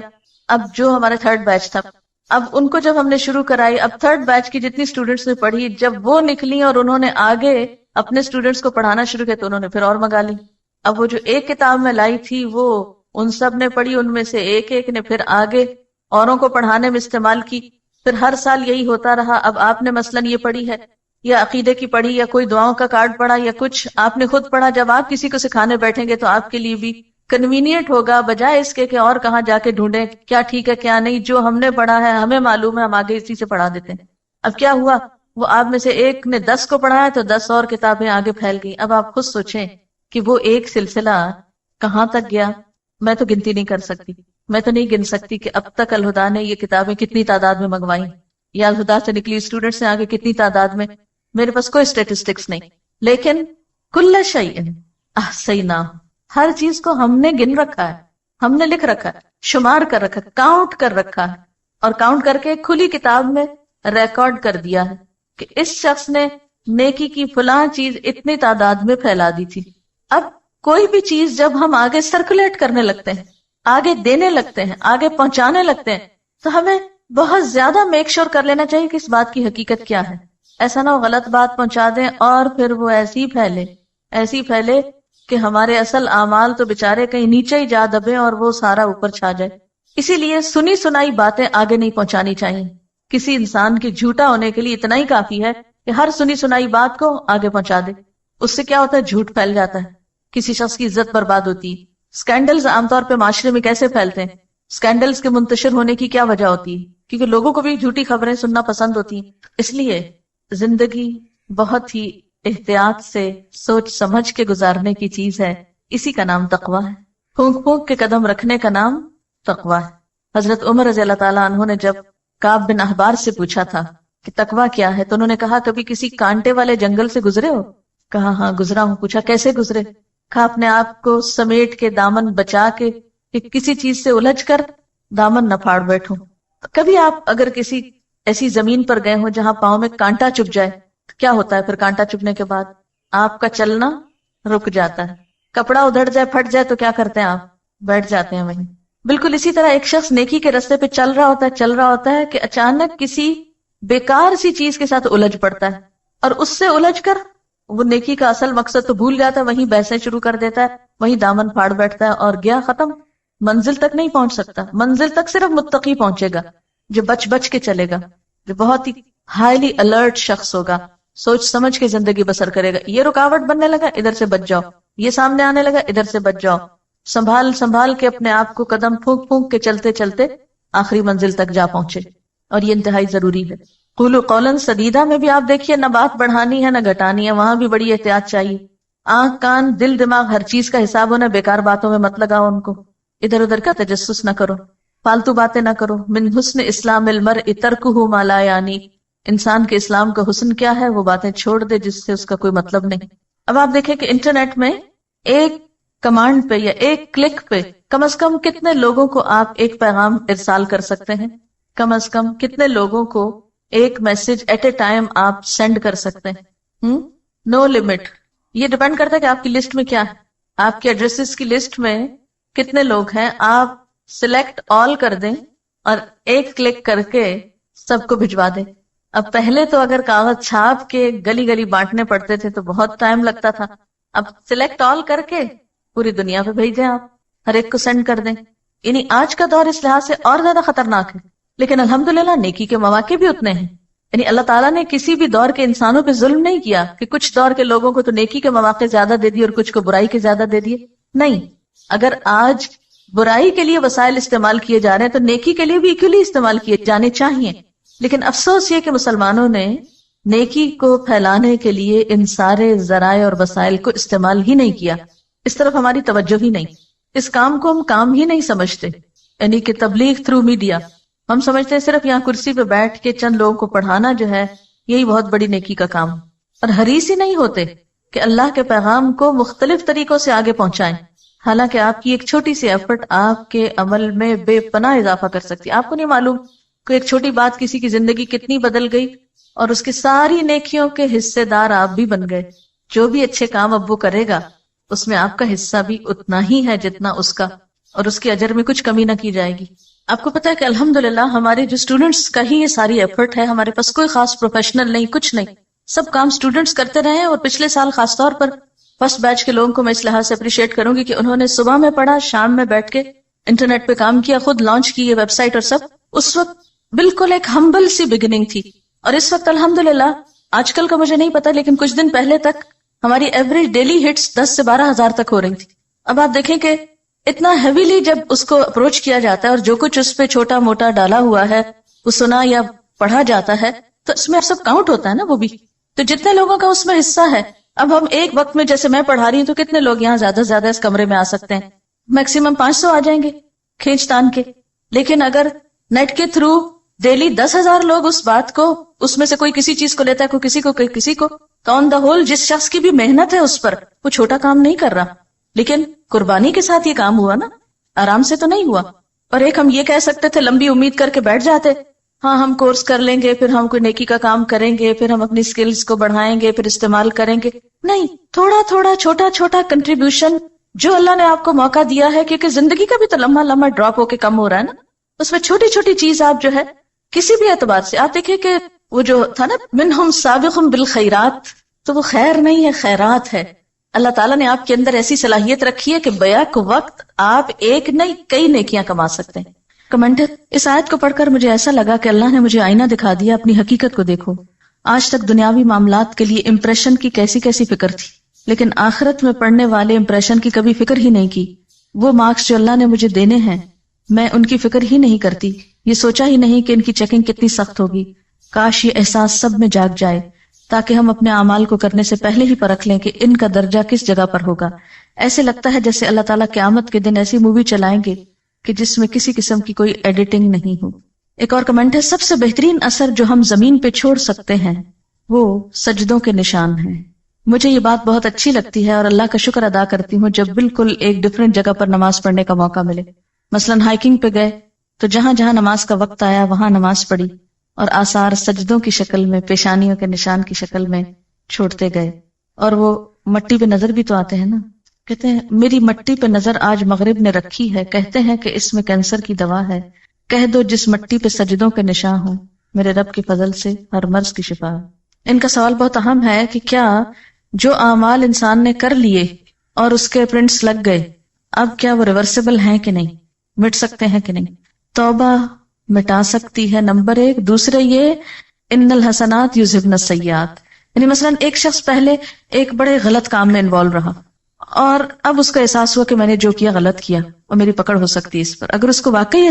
اب جو ہمارا 3rd بیچ تھا، اب ان کو جب ہم نے شروع کرائی، اب 3rd بیچ کی جتنی اسٹوڈنٹس نے پڑھی، جب وہ نکلی اور انہوں نے آگے اپنے اسٹوڈنٹس کو پڑھانا شروع کیا تو انہوں نے پھر اور منگا لی. اب وہ جو ایک کتاب میں لائی تھی وہ ان سب نے پڑھی، ان میں سے ایک ایک نے پھر آگے اوروں کو پڑھانے میں استعمال کی. پھر ہر سال یہی ہوتا رہا. اب آپ نے مثلاً یہ پڑھی ہے یا عقیدے کی پڑھی یا کوئی دعاؤں کا کارڈ پڑھا یا کچھ آپ نے خود پڑھا. جب آپ کسی کو سکھانے بیٹھیں گے تو آپ کے لیے بھی کنوینئنٹ ہوگا، بجائے اس کے کہ اور کہاں جا کے ڈھونڈیں کیا ٹھیک ہے کیا نہیں. جو ہم نے پڑھا ہے ہمیں معلوم ہے، ہم آگے اسی سے پڑھا دیتے ہیں. اب کیا ہوا، وہ آپ میں سے ایک نے 10 کو پڑھایا تو 10 اور کتابیں آگے پھیل گئی. اب آپ خود سوچیں کہ وہ ایک سلسلہ کہاں تک گیا. میں تو گنتی نہیں کر سکتی، میں تو نہیں گن سکتی کہ اب تک الہدا نے یہ کتابیں کتنی تعداد میں منگوائی، یا الہدا سے نکلی اسٹوڈنٹس نے آگے کتنی تعداد میں. میرے پاس کوئی اسٹیٹسٹکس نہیں. لیکن کل شیء احصیناہ، ہر چیز کو ہم نے گن رکھا ہے، ہم نے لکھ رکھا ہے، شمار کر رکھا ہے، کاؤنٹ کر رکھا ہے. اور کاؤنٹ کر کے کھلی کتاب میں ریکارڈ کر دیا ہے کہ اس شخص نے نیکی کی فلاں چیز اتنی تعداد میں پھیلا دی تھی. اب کوئی بھی چیز جب ہم آگے سرکولیٹ کرنے لگتے ہیں، آگے دینے لگتے ہیں، آگے پہنچانے لگتے ہیں، تو ہمیں بہت زیادہ میک شور کر لینا چاہیے کہ اس بات کی حقیقت کیا ہے. ایسا نہ ہو غلط بات پہنچا دیں اور پھر وہ ایسی پھیلے کہ ہمارے اصل اعمال تو بےچارے کہیں نیچے ہی جا دبے اور وہ سارا اوپر چھا جائے. اسی لیے سنی سنائی باتیں آگے نہیں پہنچانی چاہیے. کسی انسان کے جھوٹا ہونے کے لیے اتنا ہی کافی ہے کہ ہر سنی سنائی بات کو آگے پہنچا دے. اس سے کیا ہوتا ہے؟ جھوٹ پھیل جاتا ہے، کسی شخص کی عزت برباد ہوتی ہے. سکینڈلز عام طور پہ معاشرے میں کیسے پھیلتے ہیں؟ سکینڈلز کے منتشر ہونے کی کیا وجہ ہوتی ہے؟ کیونکہ لوگوں کو بھی جھوٹی خبریں سننا پسند ہوتی ہیں. اس لیے زندگی بہت ہی احتیاط سے سوچ سمجھ کے گزارنے کی چیز ہے. اسی کا نام تقویٰ ہے. پھونک پھونک کے قدم رکھنے کا نام تقویٰ ہے. حضرت عمر رضی اللہ تعالیٰ عنہ نے جب کعب بن احبار سے پوچھا تھا کہ تقویٰ کیا ہے، تو انہوں نے کہا کبھی کسی کانٹے والے جنگل سے گزرے ہو؟ کہا ہاں گزرا ہوں. پوچھا کیسے گزرے؟ کہا اپنے آپ کو سمیٹ کے دامن بچا کے کہ کسی چیز سے الجھ کر دامن نہ پھاڑ بیٹھوں. کبھی آپ اگر کسی ایسی زمین پر گئے ہو جہاں پاؤں میں کانٹا چبھ جائے تو کیا ہوتا ہے؟ پھر کانٹا چبھنے کے بعد آپ کا چلنا رک جاتا ہے. کپڑا ادھڑ جائے، پھٹ جائے تو کیا کرتے ہیں؟ آپ بیٹھ جاتے ہیں وہیں. بالکل اسی طرح ایک شخص نیکی کے راستے پہ چل رہا ہوتا ہے کہ اچانک کسی بیکار سی چیز کے ساتھ الجھ پڑتا ہے اور اس سے الجھ کر وہ نیکی کا اصل مقصد تو بھول جاتا ہے، وہیں بحثیں شروع کر دیتا ہے، وہیں دامن پھاڑ بیٹھتا ہے اور گیا ختم. منزل تک نہیں پہنچ سکتا. منزل تک صرف متقی پہنچے گا، جو بچ کے چلے گا، جو بہت ہی ہائیلی الرٹ شخص ہوگا، سوچ سمجھ کے زندگی بسر کرے گا. یہ رکاوٹ بننے لگا، ادھر سے بچ جاؤ. یہ سامنے آنے لگا، ادھر سے بچ جاؤ. سنبھال کے اپنے آپ کو قدم پھونک پھونک کے چلتے چلتے آخری منزل تک جا پہنچے. اور یہ انتہائی ضروری ہے. قولوا قولا سدیدا میں بھی آپ دیکھیے، نہ بات بڑھانی ہے نہ گھٹانی ہے، وہاں بھی بڑی احتیاط چاہیے. آنکھ کان دل دماغ ہر چیز کا حساب ہونا. بیکار باتوں میں مت لگاؤ ان کو، ادھر ادھر کا تجسس نہ کرو، فالتو باتیں نہ کرو. من حسن اسلام المرء ترکہ ما لا یعنی. انسان کے اسلام کا حسن کیا ہے؟ وہ باتیں چھوڑ دے جس سے اس کا کوئی مطلب نہیں. اب آپ دیکھیں کہ انٹرنیٹ میں ایک کمانڈ پہ یا ایک کلک پہ کم از کم کتنے لوگوں کو آپ ایک پیغام ارسال کر سکتے ہیں؟ کم از کم کتنے لوگوں کو ایک میسج ایٹ اے ٹائم آپ سینڈ کر سکتے ہیں؟ No limit. یہ ڈیپینڈ کرتا ہے کہ آپ کی لسٹ میں کیا ہے. آپ کے ایڈریسز کی لسٹ میں کتنے لوگ ہیں. آپ سلیکٹ آل کر دیں اور ایک کلک کر کے سب کو بھجوا دیں. اب پہلے تو اگر کاغذ چھاپ کے گلی گلی بانٹنے پڑتے تھے تو بہت ٹائم لگتا تھا. اب سلیکٹ آل کر کے پوری دنیا پہ بھیجیں، آپ ہر ایک کو سینڈ کر دیں. یعنی آج کا دور اس لحاظ سے اور زیادہ خطرناک ہے، لیکن الحمدللہ نیکی کے مواقع بھی اتنے ہیں. یعنی اللہ تعالیٰ نے کسی بھی دور کے انسانوں پہ ظلم نہیں کیا کہ کچھ دور کے لوگوں کو تو نیکی کے مواقع زیادہ دے دیے اور کچھ کو برائی کے زیادہ دے دیے. نہیں، اگر آج برائی کے لیے وسائل استعمال کیے جا رہے ہیں تو نیکی کے لیے بھی ایکولی استعمال کیے جانے چاہیے. لیکن افسوس یہ کہ مسلمانوں نے نیکی کو پھیلانے کے لیے ان سارے ذرائع اور وسائل کو استعمال ہی نہیں کیا. اس طرف ہماری توجہ ہی نہیں. اس کام کو ہم کام ہی نہیں سمجھتے. یعنی کہ تبلیغ تھرو میڈیا ہم سمجھتے ہیں صرف یہاں کرسی پہ بیٹھ کے چند لوگوں کو پڑھانا جو ہے یہی بہت بڑی نیکی کا کام، اور حریص ہی نہیں ہوتے کہ اللہ کے پیغام کو مختلف طریقوں سے آگے پہنچائیں. حالانکہ آپ کی ایک چھوٹی سی ایفرٹ آپ کے عمل میں بے پناہ اضافہ کر سکتی ہے. آپ کو نہیں معلوم کہ ایک چھوٹی بات کسی کی زندگی کتنی بدل گئی اور اس کی ساری نیکیوں کے حصے دار آپ بھی بن گئے. جو بھی اچھے کام اب وہ کرے گا اس میں آپ کا حصہ بھی اتنا ہی ہے جتنا اس کا، اور اس کے اجر میں کچھ کمی نہ کی جائے گی. آپ کو پتا ہے کہ الحمدللہ ہمارے جو اسٹوڈنٹس کا ہی یہ ساری ایفرٹ ہے. ہمارے پاس کوئی خاص پروفیشنل نہیں، کچھ نہیں، سب کام اسٹوڈنٹس کرتے رہے. اور پچھلے سال خاص طور پر فرسٹ بیچ کے لوگوں کو میں اس لحاظ سے اپریشیٹ کروں گی کہ انہوں نے صبح میں پڑھا، شام میں بیٹھ کے انٹرنیٹ پہ کام کیا، خود لانچ کی یہ ویب سائٹ اور سب. اس وقت بالکل ایک ہمبل سی بگننگ تھی، اور اس وقت الحمدللہ آج کل کا مجھے نہیں پتا لیکن کچھ دن پہلے تک ہماری ایوریج ڈیلی ہٹس 10 سے 12 ہزار تک ہو رہی تھی. اب آپ دیکھیں کہ اتنا ہیویلی جب اس کو اپروچ کیا جاتا ہے اور جو کچھ اس پہ چھوٹا موٹا ڈالا ہوا ہے وہ سنا یا پڑھا جاتا ہے تو اس میں سب کاؤنٹ ہوتا ہے نا. وہ بھی تو جتنے لوگوں کا اس میں حصہ ہے. اب ہم ایک وقت میں جیسے میں پڑھا رہی ہوں تو کتنے لوگ یہاں زیادہ سے زیادہ اس کمرے میں آ سکتے ہیں؟ میکسیمم 500 آ جائیں گے کھینچ تان کے. لیکن اگر نیٹ کے تھرو ڈیلی 10,000 لوگ اس بات کو، اس میں سے کوئی کسی چیز کو لیتا ہے، کوئی کسی کو، کوئی کسی کو، تو آن دا ہول جس شخص کی بھی محنت ہے اس پر، وہ چھوٹا کام نہیں کر رہا. لیکن قربانی کے ساتھ یہ کام ہوا نا، آرام سے تو نہیں ہوا. اور ایک ہم یہ کہہ سکتے تھے لمبی امید کر کے بیٹھ جاتے، ہاں ہم کورس کر لیں گے، پھر ہم کوئی نیکی کا کام کریں گے، پھر ہم اپنی سکلز کو بڑھائیں گے، پھر استعمال کریں گے. نہیں، تھوڑا تھوڑا چھوٹا چھوٹا کنٹریبیوشن جو اللہ نے آپ کو موقع دیا ہے، کیونکہ زندگی کا بھی تو لمحہ لمحہ ڈراپ ہو کے کم ہو رہا ہے نا، اس میں چھوٹی چھوٹی چیز آپ جو ہے کسی بھی اعتبار سے، آپ دیکھیں کہ وہ جو تھا نا منہم سابق بالخیرات، تو وہ خیر نہیں ہے، خیرات ہے. اللہ تعالیٰ نے آپ کے اندر ایسی صلاحیت رکھی ہے کہ بیک وقت آپ ایک نہیں کئی نیکیاں کما سکتے ہیں. کمنٹر: اس آیت کو پڑھ کر مجھے ایسا لگا کہ اللہ نے مجھے آئینہ دکھا دیا، اپنی حقیقت کو دیکھو. آج تک دنیاوی معاملات کے لیے امپریشن کی کیسی کیسی فکر تھی، لیکن آخرت میں پڑھنے والے امپریشن کی کبھی فکر ہی نہیں کی. وہ مارکس جو اللہ نے مجھے دینے ہیں میں ان کی فکر ہی نہیں کرتی، یہ سوچا ہی نہیں کہ ان کی چیکنگ کتنی سخت ہوگی. کاش یہ احساس سب میں جاگ جائے تاکہ ہم اپنے اعمال کو کرنے سے پہلے ہی پرکھ لیں کہ ان کا درجہ کس جگہ پر ہوگا. ایسے لگتا ہے جیسے اللہ تعالیٰ قیامت کے دن ایسی مووی چلائیں گے کہ جس میں کسی قسم کی کوئی ایڈیٹنگ نہیں ہو. ایک اور کمنٹ ہے: سب سے بہترین اثر جو ہم زمین پہ چھوڑ سکتے ہیں وہ سجدوں کے نشان ہیں. مجھے یہ بات بہت اچھی لگتی ہے اور اللہ کا شکر ادا کرتی ہوں جب بالکل ایک ڈفرینٹ جگہ پر نماز پڑھنے کا موقع ملے. مثلاً ہائیکنگ پہ گئے تو جہاں جہاں نماز کا وقت آیا وہاں نماز پڑھی اور آثار سجدوں کی شکل میں، پیشانیوں کے نشان کی شکل میں چھوڑتے گئے. اور وہ مٹی پہ نظر بھی تو آتے ہیں نا، کہتے ہیں میری مٹی پہ نظر آج مغرب نے رکھی ہے، کہتے ہیں کہ اس میں کینسر کی دوا ہے، کہہ دو جس مٹی پہ سجدوں کے نشان ہوں، میرے رب کے فضل سے ہر مرض کی شفا. ان کا سوال بہت اہم ہے کہ کیا جو اعمال انسان نے کر لیے اور اس کے پرنٹس لگ گئے، اب کیا وہ ریورسیبل ہیں کہ نہیں، مٹ سکتے ہیں کہ نہیں؟ توبہ مٹا سکتی ہے، نمبر 1. دوسرے یہ ان الحسنات یذہبن السیئات، یعنی مثلا ایک شخص پہلے ایک بڑے غلط کام میں انوالو رہا اور اب اس کا احساس ہوا کہ میں نے جو کیا غلط کیا اور میری پکڑ ہو سکتی ہے اس پر. اگر اس کو واقعی